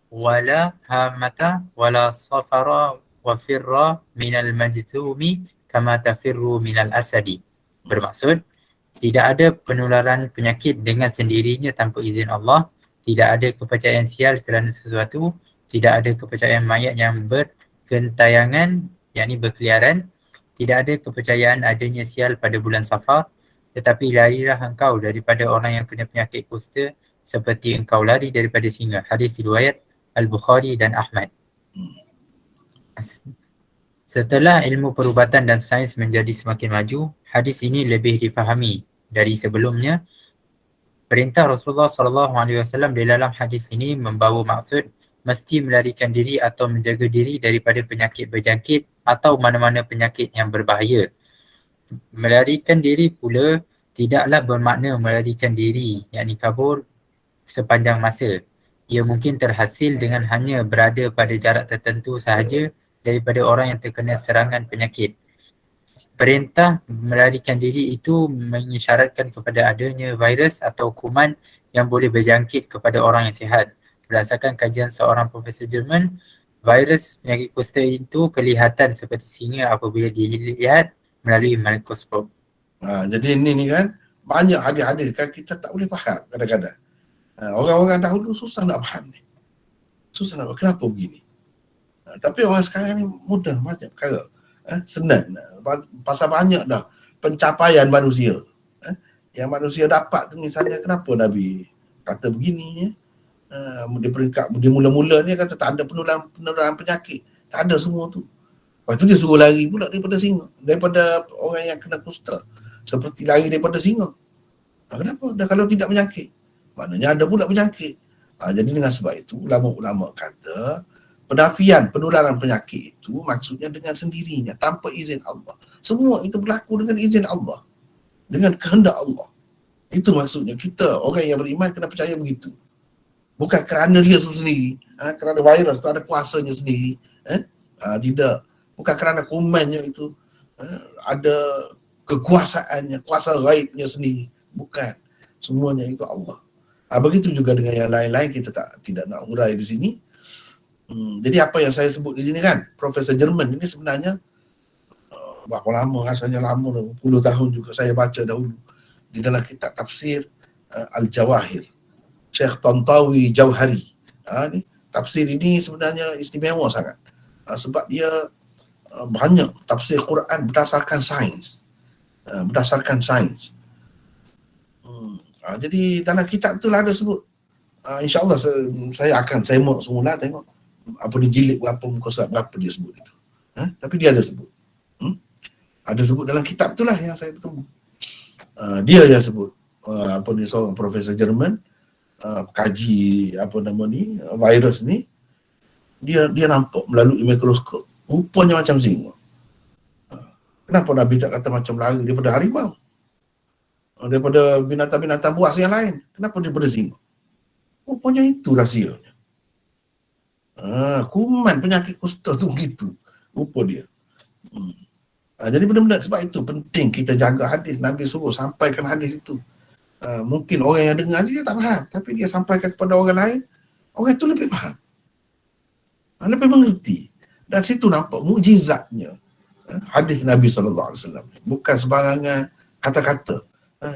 wala hamata wala safara wa firra minal majthumi kama tafirru minal asadi. Bermaksud, tidak ada penularan penyakit dengan sendirinya tanpa izin Allah, tidak ada kepercayaan sial kerana sesuatu, tidak ada kepercayaan mayat yang bergentayangan, yakni berkeliaran, tidak ada kepercayaan adanya sial pada bulan Safar, tetapi larilah engkau daripada orang yang kena penyakit kusta seperti engkau lari daripada singa. Hadis riwayat Al-Bukhari dan Ahmad. Setelah ilmu perubatan dan sains menjadi semakin maju, hadis ini lebih difahami dari sebelumnya. Perintah Rasulullah SAW di dalam hadis ini membawa maksud mesti melarikan diri atau menjaga diri daripada penyakit berjangkit atau mana-mana penyakit yang berbahaya. Melarikan diri pula tidaklah bermakna melarikan diri, yakni kabur sepanjang masa. Ia mungkin terhasil dengan hanya berada pada jarak tertentu sahaja daripada orang yang terkena serangan penyakit. Perintah melarikan diri itu mengisyaratkan kepada adanya virus atau kuman yang boleh berjangkit kepada orang yang sihat. Berdasarkan kajian seorang profesor Jerman, virus penyakit kusta itu kelihatan seperti singa apabila dilihat melalui mikroskop. Jadi ini kan banyak hadis-hadis kan kita tak boleh faham kadang-kadang. Orang-orang dahulu susah nak faham ni. Susah nak faham kenapa begini. Tapi orang sekarang ni mudah, banyak perkara. Senang. Pasal banyak dah pencapaian manusia. Yang manusia dapat tu, misalnya kenapa Nabi kata begini. Dia mula-mula ni kata tak ada penularan penyakit. Tak ada semua tu. Lepas tu dia suruh lari pula daripada singa. Daripada orang yang kena kusta. Seperti lari daripada singa. Kenapa? Dah kalau tidak penyakit. Maknanya ada pula penyakit. Jadi dengan sebab itu ulama-ulama kata penafian penularan penyakit itu maksudnya dengan sendirinya tanpa izin Allah. Semua itu berlaku dengan izin Allah. Dengan kehendak Allah. Itu maksudnya kita orang yang beriman kena percaya begitu. Bukan kerana dia sendiri, kerana virus itu ada kuasanya sendiri. Tidak. Bukan kerana kumannya itu ada kekuasaannya, kuasa gaibnya sendiri. Bukan. Semuanya itu Allah. Begitu juga dengan yang lain-lain, kita tidak nak hurai di sini. Jadi apa yang saya sebut di sini kan, Profesor Jerman ini sebenarnya berapa lama, rasanya lama, puluh tahun juga saya baca dahulu di dalam kitab tafsir Al-Jawahir, Syekh Tantawi Jauhari. Ni tafsir ini sebenarnya istimewa sangat sebab dia banyak tafsir Quran berdasarkan sains. Jadi dalam kitab tu lah ada sebut. InsyaAllah saya mau semula tengok apa ni jilid berapa, muka surat berapa dia sebut itu. Tapi dia ada sebut. Ada sebut dalam kitab tu lah yang saya bertemu. Dia yang sebut seorang profesor Jerman kaji virus ni, dia nampak melalui mikroskop rupanya macam singa. Kenapa Nabi tak kata macam lari daripada harimau, daripada binatang-binatang buas yang lain? Kenapa daripada singa? Rupanya itu rahsianya. Kuman penyakit kusta tu begitu rupa dia. Jadi benda-benda sebab itu penting kita jaga hadis. Nabi suruh sampaikan hadis itu. Mungkin orang yang dengar dia tak faham, tapi dia sampaikan kepada orang lain, orang itu lebih faham, lebih mengerti. Dan situ nampak mukjizatnya hadis Nabi SAW. Bukan sebarangan kata-kata.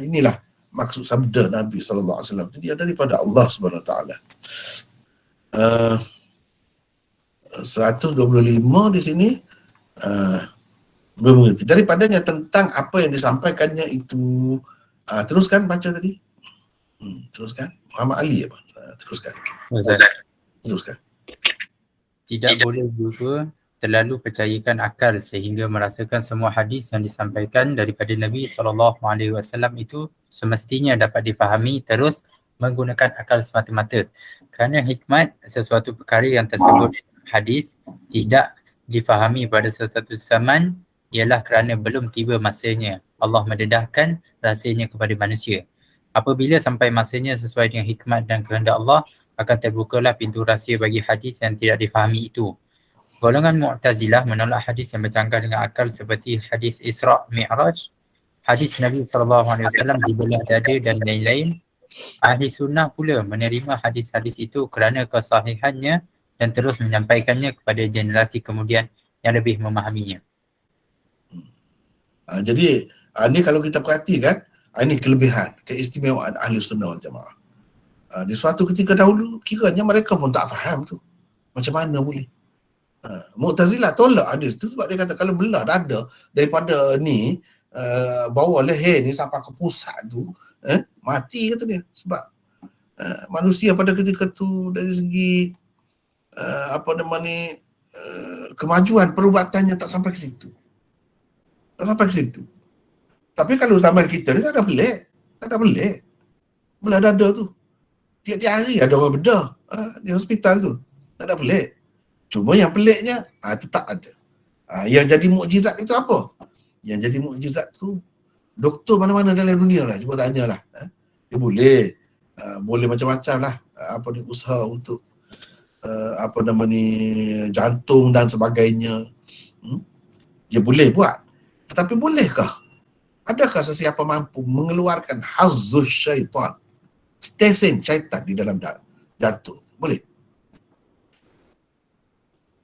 Inilah maksud sabda Nabi SAW. Dia daripada Allah SWT. 125 di sini mengerti daripadanya tentang apa yang disampaikannya itu. Teruskan baca tadi. Teruskan. Muhammad Ali apa? Teruskan. Teruskan. Tidak boleh juga terlalu percayakan akal sehingga merasakan semua hadis yang disampaikan daripada Nabi SAW itu semestinya dapat difahami terus menggunakan akal semata-mata. Kerana hikmat sesuatu perkara yang tersebut dalam hadis tidak difahami pada sesuatu zaman ialah kerana belum tiba masanya Allah mendedahkan rahsianya kepada manusia. Apabila sampai masanya sesuai dengan hikmat dan kehendak Allah, akan terbukalah pintu rahsia bagi hadis yang tidak difahami itu. Golongan Mu'tazilah menolak hadis yang bercanggah dengan akal seperti hadis Isra' Mi'raj, hadis Nabi SAW dibelah dada dan lain-lain. Ahli sunnah pula menerima hadis-hadis itu kerana kesahihannya dan terus menyampaikannya kepada generasi kemudian yang lebih memahaminya. Jadi ini kalau kita perhatikan, ini kelebihan, keistimewaan ahli sunnah wal jamaah. Di suatu ketika dahulu, kiranya mereka pun tak faham tu. Macam mana boleh? Mu'tazilah tolak hadis tu sebab dia kata kalau belah dada daripada ni, bawah leher ni sampai ke pusat tu, mati kata dia. Sebab manusia pada ketika tu dari segi kemajuan perubatannya tak sampai ke situ. Tak sampai ke situ. Tapi kalau zaman kita ni tak ada pelik. Tak ada pelik. Belah dada tu. Tiap-tiap hari ada orang bedah di hospital tu. Tak ada pelik. Cuma yang peliknya tetap ada. Yang jadi mukjizat itu apa? Yang jadi mukjizat tu doktor mana-mana dalam dunia lah. Cuba tanyalah. Dia boleh macam-macam lah. Usaha untuk jantung dan sebagainya. Dia boleh buat. Tetapi bolehkah? Adakah sesiapa mampu mengeluarkan hazzus syaitan, stesen syaitan di dalam jantung? Boleh.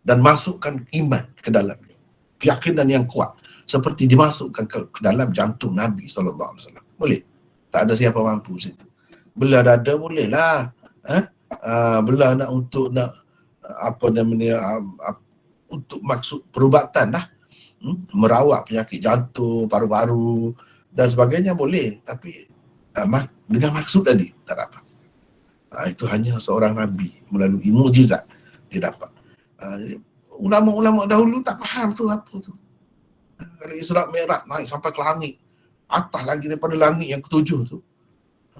Dan masukkan iman ke dalamnya. Keyakinan yang kuat seperti dimasukkan ke dalam jantung Nabi SAW. Boleh. Tak ada siapa mampu situ. Belah dada boleh lah. Belah untuk maksud perubatan lah. Merawat penyakit jantung, paru-paru dan sebagainya boleh, tapi dengan maksud tadi tak dapat. Itu hanya seorang Nabi melalui mukjizat dia dapat. Ulama-ulama dahulu tak faham tu apa tu. Kalau Isra' Mi'raj naik sampai ke langit, atas lagi daripada langit yang ketujuh tu,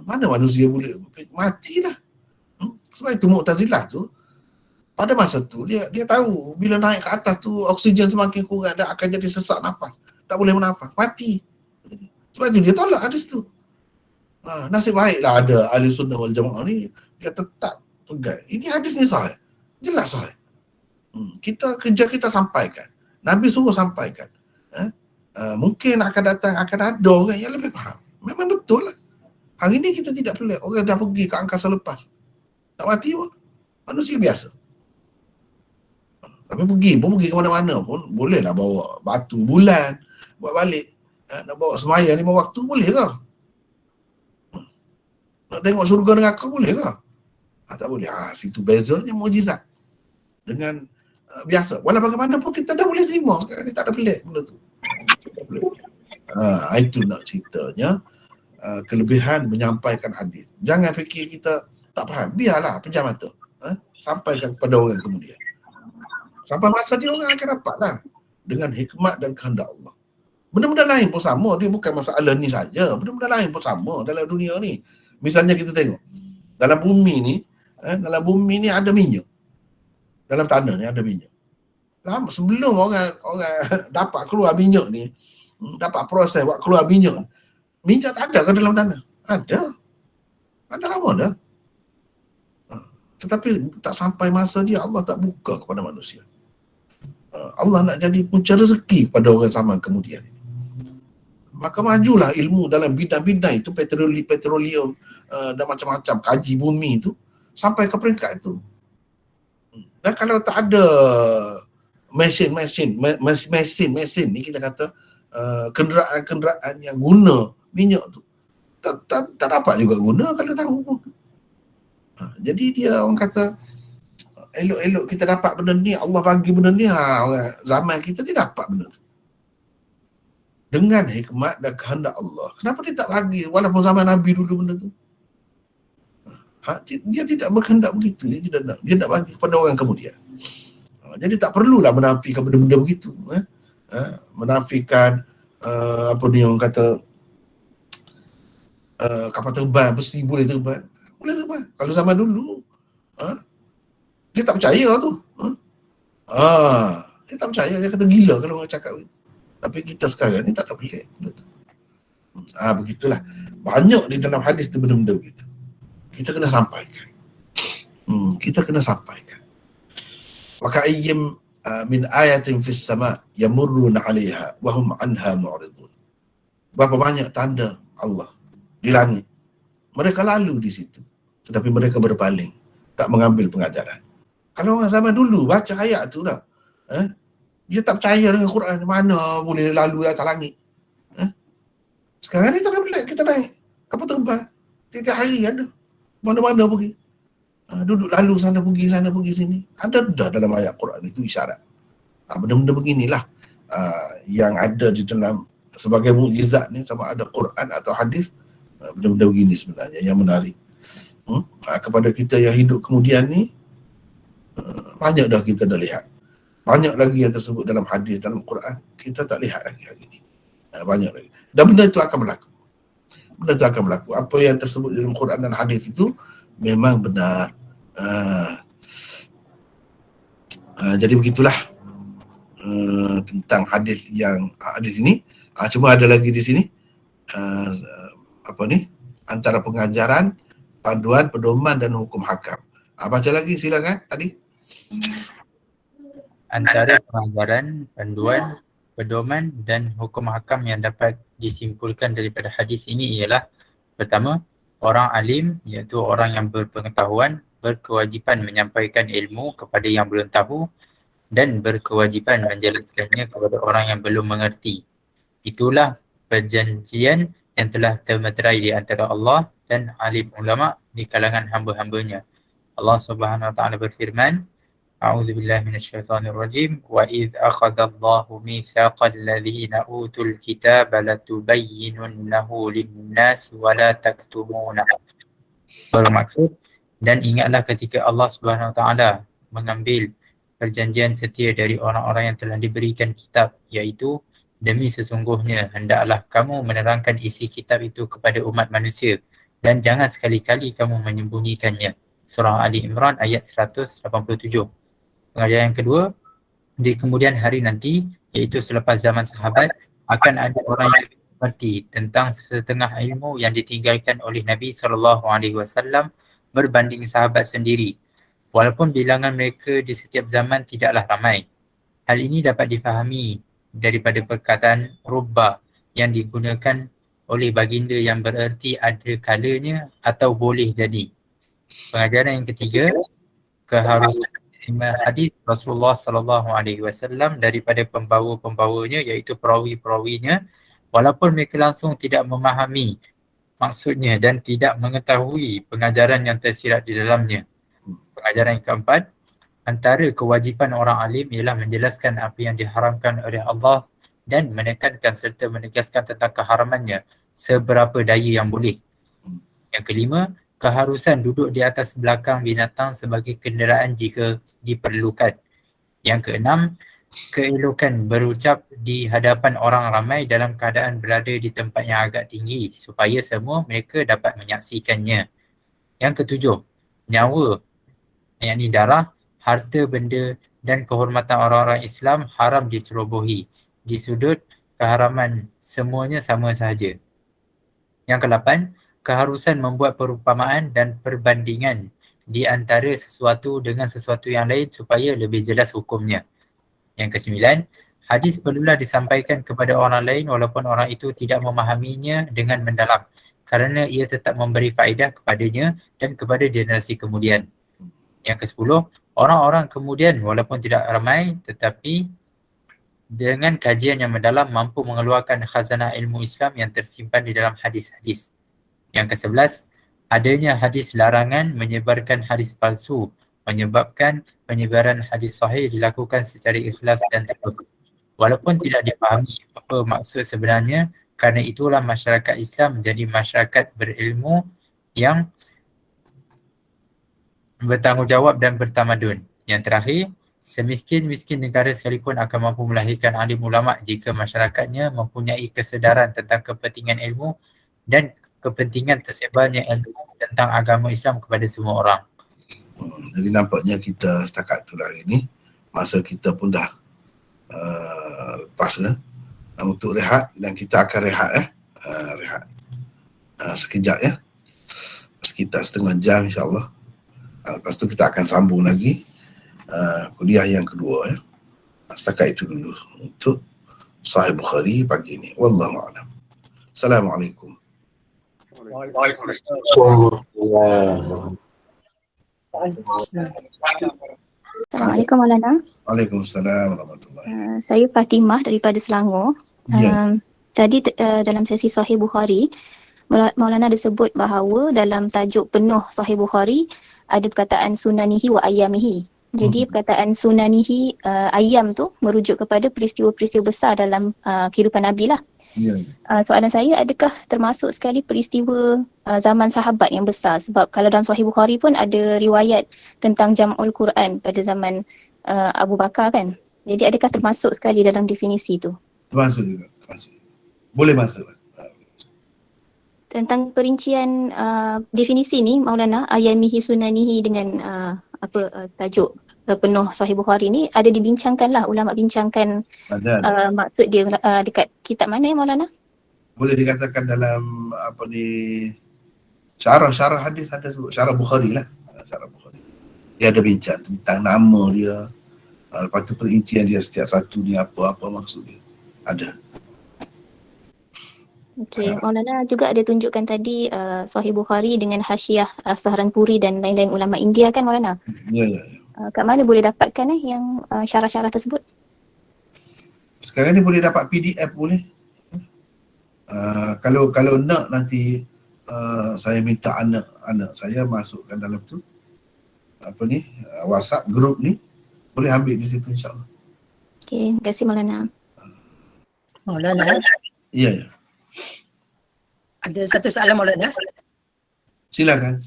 mana manusia boleh matilah. Sebab itu Mu'tazilah tu pada masa tu dia tahu bila naik ke atas tu oksigen semakin kurang dan akan jadi sesak nafas. Tak boleh bernafas, mati. Sebab tu dia tolak hadis tu. Nasib baiklah ada ahli sunnah wal jamaah ni dia tetap pegang. Ini hadis ni sahih. Jelas sahih. Kita sampaikan. Nabi suruh sampaikan. Mungkin akan ada orang yang lebih faham. Memang betul lah. Hari ni kita tidak pelik. Orang dah pergi ke angkasa lepas. Tak mati pun. Manusia biasa. Tapi pergi ke mana-mana pun bolehlah bawa batu bulan buat balik. Nak bawa semaya 5 waktu boleh ke? Nak tengok surga neraka boleh ke? Tak boleh. Situ bezanya mukjizat dengan biasa. Walau bagaimanapun kita dah boleh terima sekarang ni, tak ada pelik benda tu. Itu nak ceritanya kelebihan menyampaikan hadis. Jangan fikir kita tak faham. Biarlah pejam mata. Sampaikan kepada orang kemudian. Sampai masa dia orang akan dapatlah dengan hikmat dan kehendak Allah. Benda-benda lain pun sama. Dia bukan masalah ni saja. Benda-benda lain pun sama dalam dunia ni. Misalnya kita tengok. Dalam bumi ni ada minyak. Dalam tanah ni ada minyak. Lama sebelum orang dapat keluar minyak ni, dapat proses buat keluar minyak. Minyak tak ada ke dalam tanah? Ada. Ada lama dah. Tetapi tak sampai masa dia Allah tak buka kepada manusia. Allah nak jadi punca rezeki pada orang zaman kemudian. Maka majulah ilmu dalam bidang-bidang itu, petroleum dan macam-macam, kaji bumi itu sampai ke peringkat itu. Dan kalau tak ada mesin ni, kita kata kenderaan yang guna minyak tu, tak dapat juga guna kalau tahu pun. Jadi dia orang kata elok-elok kita dapat benda ni, Allah bagi benda ni, orang zaman kita dia dapat benda tu dengan hikmat dan kehendak Allah. Kenapa dia tak bagi walaupun zaman Nabi dulu benda tu? Dia tidak berkehendak begitu, dia nak bagi kepada orang kemudian. Jadi tak perlulah menafikan benda-benda begitu. Menafikan apa ni orang kata kapal terbang besi boleh terbang. Boleh terbang. Kalau zaman dulu dia tak percaya tu. Dia tak percaya, dia kata gila kalau orang cakap begitu. Tapi kita sekarang ni tak ada pelik benda tu. Begitulah. Banyak di dalam hadis tu benda-benda begitu. Kita kena sampaikan. Kita kena sampaikan. Wa ka'ayyim min ayatin fis sama' yamurruna 'alaiha wa hum 'anha mu'ridun. Berapa banyak tanda Allah di langit. Mereka lalu di situ, tetapi mereka berpaling, tak mengambil pengajaran. Kalau orang zaman dulu baca ayat tu dah, dia tak percaya dengan Quran, mana boleh lalu atas langit. Sekarang ni tak ada pelik, kita naik kapal terbang, tiap hari ada, mana-mana pergi. Duduk lalu sana pergi sini. Ada dah dalam ayat Quran itu isyarat. Benda-benda beginilah yang ada di dalam sebagai mukjizat ni, sama ada Quran atau hadis. Benda-benda begini sebenarnya yang menarik. Kepada kita yang hidup kemudian ni, banyak dah kita dah lihat. Banyak lagi yang tersebut dalam hadis, dalam Quran, kita tak lihat lagi hari ni. Banyak lagi. Dan benda itu akan berlaku. Apa yang tersebut dalam Quran dan hadis itu memang benar. Jadi begitulah tentang hadis yang hadis ini. Cuma ada lagi di sini antara pengajaran, panduan, pedoman dan hukum hakam. Baca lagi silakan tadi. Antara pengajaran, panduan, pedoman dan hukum hakam yang dapat disimpulkan daripada hadis ini ialah: pertama, orang alim iaitu orang yang berpengetahuan berkewajipan menyampaikan ilmu kepada yang belum tahu dan berkewajipan menjelaskannya kepada orang yang belum mengerti. Itulah perjanjian yang telah termeterai di antara Allah dan alim ulama di kalangan hamba-hambanya. Allah Subhanahu wa taala berfirman, A'udzu billahi minasyaitonir rajim, wa idz akhadallahu mitsaqal ladzina utul kitaba latubayyinunnahu lin-nasi wa la taktumunah. Bermaksud, dan ingatlah ketika Allah Subhanahu wa taala mengambil perjanjian setia dari orang-orang yang telah diberikan kitab, iaitu demi sesungguhnya hendaklah kamu menerangkan isi kitab itu kepada umat manusia dan jangan sekali-kali kamu menyembunyikannya. Surah Ali Imran ayat 187. Pengajaran yang kedua, di kemudian hari nanti, iaitu selepas zaman sahabat, akan ada orang yang mengerti tentang setengah ilmu yang ditinggalkan oleh Nabi SAW berbanding sahabat sendiri. Walaupun bilangan mereka di setiap zaman tidaklah ramai. Hal ini dapat difahami daripada perkataan rubba yang digunakan oleh baginda yang bererti ada kalanya atau boleh jadi. Pengajaran yang ketiga, keharusan menerima hadis Rasulullah SAW daripada pembawa-pembawanya iaitu perawi-perawinya walaupun mereka langsung tidak memahami maksudnya dan tidak mengetahui pengajaran yang tersirat di dalamnya. Pengajaran yang keempat, antara kewajipan orang alim ialah menjelaskan apa yang diharamkan oleh Allah dan menekankan serta menegaskan tentang keharamannya seberapa daya yang boleh. Yang kelima, keharusan duduk di atas belakang binatang sebagai kenderaan jika diperlukan. Yang keenam, keelokan berucap di hadapan orang ramai dalam keadaan berada di tempat yang agak tinggi supaya semua mereka dapat menyaksikannya. Yang ketujuh, nyawa, yakni darah, harta benda dan kehormatan orang-orang Islam haram dicerobohi. Di sudut keharaman semuanya sama sahaja. Yang ke-8, keharusan membuat perumpamaan dan perbandingan di antara sesuatu dengan sesuatu yang lain supaya lebih jelas hukumnya. Yang kesembilan, hadis perlulah disampaikan kepada orang lain walaupun orang itu tidak memahaminya dengan mendalam kerana ia tetap memberi faedah kepadanya dan kepada generasi kemudian. Yang ke-10, orang-orang kemudian walaupun tidak ramai tetapi dengan kajian yang mendalam mampu mengeluarkan khazanah ilmu Islam yang tersimpan di dalam hadis-hadis. Yang ke-11, adanya hadis larangan menyebarkan hadis palsu menyebabkan penyebaran hadis sahih dilakukan secara ikhlas dan terus. Walaupun tidak dipahami apa maksud sebenarnya, kerana itulah masyarakat Islam menjadi masyarakat berilmu yang bertanggungjawab dan bertamadun. Yang terakhir, semiskin-miskin negara sekalipun akan mampu melahirkan alim ulama jika masyarakatnya mempunyai kesedaran tentang kepentingan ilmu dan kepentingan tersebarnya ilmu tentang agama Islam kepada semua orang. Jadi nampaknya kita setakat tu lah hari ni. Masa kita pun dah lepas untuk rehat, dan kita akan rehat sekejap ya. Sekitar setengah jam insyaAllah. Lepas tu kita akan sambung lagi kuliah yang kedua ya. Setakat itu dulu untuk Sahih Bukhari pagi ni. Wallahu a'lam. Assalamualaikum. Assalamualaikum Maulana. Waalaikumsalam warahmatullahi. Saya Fatimah daripada Selangor. Ya. Tadi dalam sesi Sahih Bukhari, Maulana disebut bahawa dalam tajuk penuh Sahih Bukhari ada perkataan sunanihi wa ayyamihi. Jadi perkataan sunanihi, ayyam tu merujuk kepada peristiwa-peristiwa besar dalam kehidupan Nabi lah. Ya. Soalan saya, adakah termasuk sekali peristiwa zaman sahabat yang besar? Sebab kalau dalam Sahih Bukhari pun ada riwayat tentang Jam'ul Quran pada zaman Abu Bakar kan. Jadi adakah termasuk sekali dalam definisi tu? Termasuk juga. Termasuk. Boleh masuk lah. Tentang perincian definisi ni Maulana, ayyamihi sunanihi dengan tajuk penuh Sahih Bukhari ni ada dibincangkan lah, ulama bincangkan Ada. maksud dia dekat kitab mana ya Maulana? Boleh dikatakan dalam syarah hadis ada sebut, syarah Bukhari lah. Syarah Bukhari. Dia ada bincang tentang nama dia, lepas tu perincian dia setiap satu ni apa maksud dia. Ada. Okey, Maulana juga ada tunjukkan tadi Sahih Bukhari dengan Hasyiah Saharanpuri dan lain-lain ulama India kan Maulana? Ya. Kat mana boleh dapatkan yang syarah-syarah tersebut? Sekarang ni boleh dapat PDF boleh. Kalau nak nanti saya minta anak saya masukkan dalam tu WhatsApp group ni, boleh ambil di situ insyaAllah. Okey, terima kasih Maulana. Maulana, Ya. ada satu soalan Maulana. Silakan.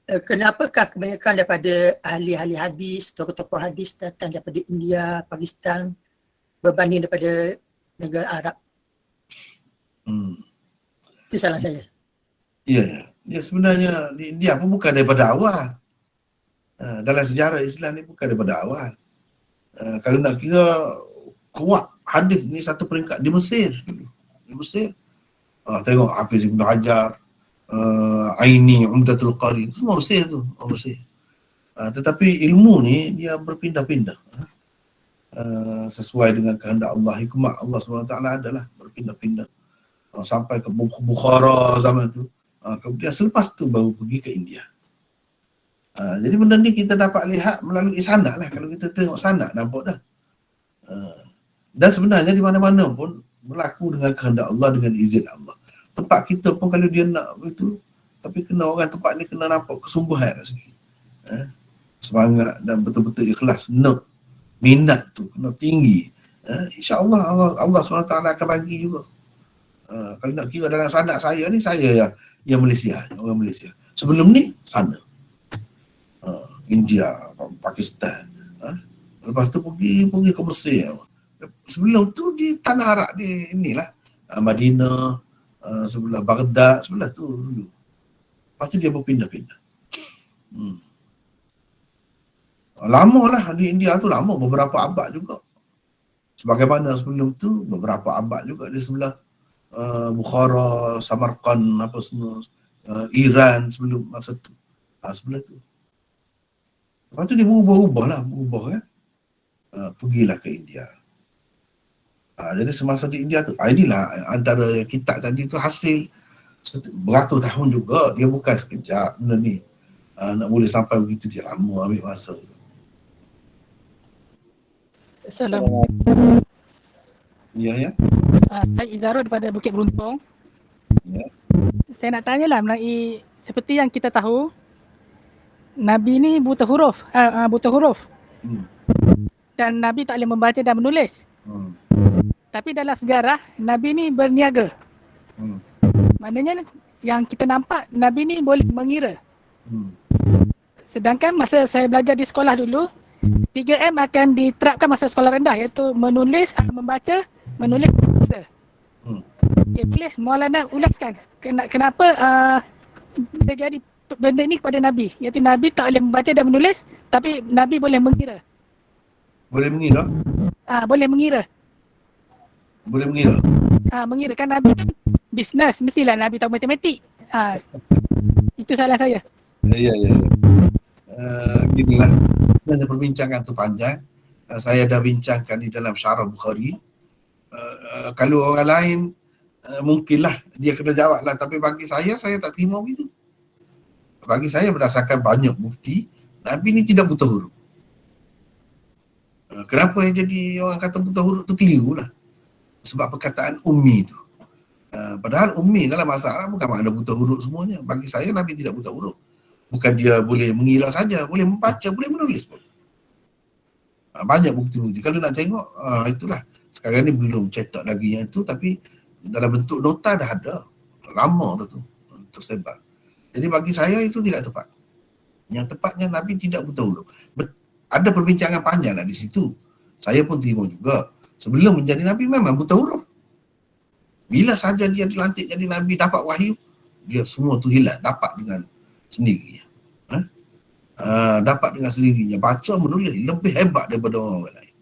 Kenapakah kebanyakan daripada ahli-ahli hadis, tokoh-tokoh hadis datang daripada India, Pakistan berbanding daripada negara Arab? Itu salah saya. Ya, sebenarnya di India pun bukan daripada awal. Dalam sejarah Islam ni bukan daripada awal. Kalau nak kira kuat hadis ni satu peringkat di Mesir dulu. Di Mesir. Tengok Hafiz Ibn Hajar, Aini, Umdatul Qari, semua Mesir tu. Mesir. Tetapi ilmu ni dia berpindah-pindah. Sesuai dengan kehendak Allah, hikmah Allah SWT adalah berpindah-pindah. Sampai ke Bukhara zaman tu. Kemudian selepas tu baru pergi ke India. Jadi benda ni kita dapat lihat melalui sanad lah. Kalau kita tengok sanad nampak dah. Dan sebenarnya di mana-mana pun berlaku dengan kehendak Allah, dengan izin Allah. Tempat kita pun kalau dia nak begitu, tapi kena orang tempat ni kena nampak kesungguhan lah sikit. Semangat dan betul-betul ikhlas, nak, minat tu kena tinggi. InsyaAllah Allah SWT akan bagi juga. Kalau nak kira dalam sanad saya ni, saya yang Malaysia, orang Malaysia. Sebelum ni sana. India, Pakistan. Lepas tu pergi ke Mesir. Sebelum tu di tanah Arab di inilah, Madinah, sebelah Baghdad, sebelah tu dulu. Lepas tu dia berpindah-pindah. Lama lah di India tu, lama, beberapa abad juga. Sebagaimana sebelum tu, beberapa abad juga di sebelah Bukhara, Samarkand, apa semua, Iran sebelum masa tu. Sebelah tu. Lepas tu dia berubah kan. pergilah ke India. Jadi semasa di India tu, inilah antara kitab tadi tu hasil beratus tahun juga. Dia bukan sekejap benda ni. Nak boleh sampai begitu dia lama ambil masa. Assalamualaikum. Ya. Saya Izharul daripada Bukit Beruntung. Ya. Saya nak tanyalah mengenai seperti yang kita tahu, Nabi ni buta huruf. Dan Nabi tak boleh membaca dan menulis. Tapi dalam sejarah, Nabi ni berniaga. Maknanya yang kita nampak, Nabi ni boleh mengira. Sedangkan masa saya belajar di sekolah dulu, 3M akan diterapkan masa sekolah rendah, iaitu menulis, membaca, menulis. Okay, boleh Maulana ulaskan kenapa terjadi benda ni kepada Nabi, iaitu Nabi tak boleh membaca dan menulis, tapi Nabi boleh mengira. Boleh mengira? Boleh mengira. Boleh mengira? Mengira kan Nabi bisnes, mestilah Nabi tahu matematik. Itu salah saya. Ya. Ginilah. Perbincangan tu panjang. Saya dah bincangkan di dalam Syarah Bukhari. Kalau orang lain mungkinlah dia kena jawab lah, tapi bagi saya tak terima begitu. Bagi saya berdasarkan banyak bukti, Nabi ni tidak buta huruf. Kenapa yang jadi orang kata buta huruf tu keliru lah. Sebab perkataan ummi tu. Padahal ummi dalam bahasa Arab bukan makna buta huruf semuanya. Bagi saya Nabi tidak buta huruf. Bukan dia boleh mengira saja, boleh membaca, boleh menulis pun. Banyak bukti-bukti. Kalau nak tengok, itulah. Sekarang ni belum cetak lagi yang itu, tapi dalam bentuk nota dah ada. Lama dah tu tersebar. Jadi bagi saya itu tidak tepat. Yang tepatnya Nabi tidak buta huruf. Ada perbincangan panjang lah di situ. Saya pun terima juga. Sebelum menjadi Nabi memang buta huruf. Bila saja dia dilantik jadi Nabi, dapat wahyu, dia semua tu hilang. Dapat dengan sendirinya. Dapat dengan sendirinya. Baca, menulis lebih hebat daripada orang lain.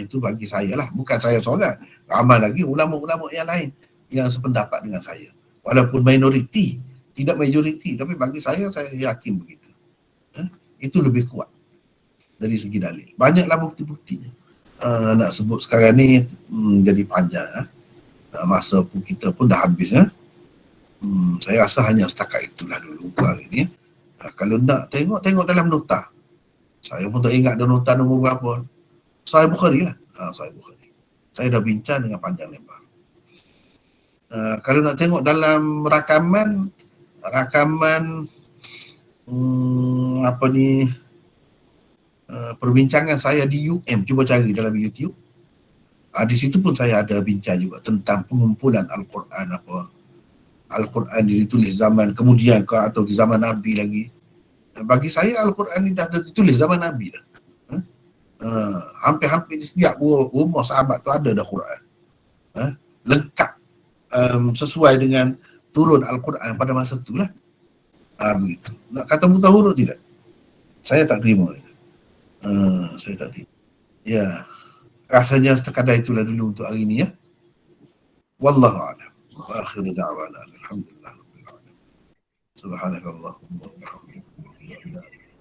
Itu bagi saya lah. Bukan saya seorang. Ramai lagi ulama-ulama yang lain yang sependapat dengan saya. Walaupun minoriti, tidak majoriti, tapi bagi saya yakin begitu. Itu lebih kuat dari segi dalil. Banyaklah bukti-buktinya. Nak sebut sekarang ni jadi panjang. Masa pun kita pun dah habis. Saya rasa hanya setakat itulah dulu untuk hari ni. Kalau nak tengok dalam nota. Saya pun tak ingat ada nota nombor berapa. Sahih Bukhari lah. Sahih Bukhari. Saya dah bincang dengan panjang lebar. Kalau nak tengok dalam rakaman perbincangan saya di UM, cuba cari dalam YouTube. Di situ pun saya ada bincang juga tentang pengumpulan Al-Quran, Al-Quran ditulis zaman kemudian ke atau di zaman Nabi lagi. Bagi saya Al-Quran ni dah ditulis zaman Nabi dah. Hampir-hampir di setiap rumah sahabat tu ada dah Quran. Lengkap sesuai dengan turun Al-Quran pada masa itulah. Begitu. Nak kata buta huruf tidak? Saya tak terima. Saya tak terima. Ya. Rasanya sekadar itulah dulu untuk hari ini ya. Wallahu a'lam. Wa akhiru da'wana alhamdulillah rabbil alamin. Subhanakallahumma wa bihamdika.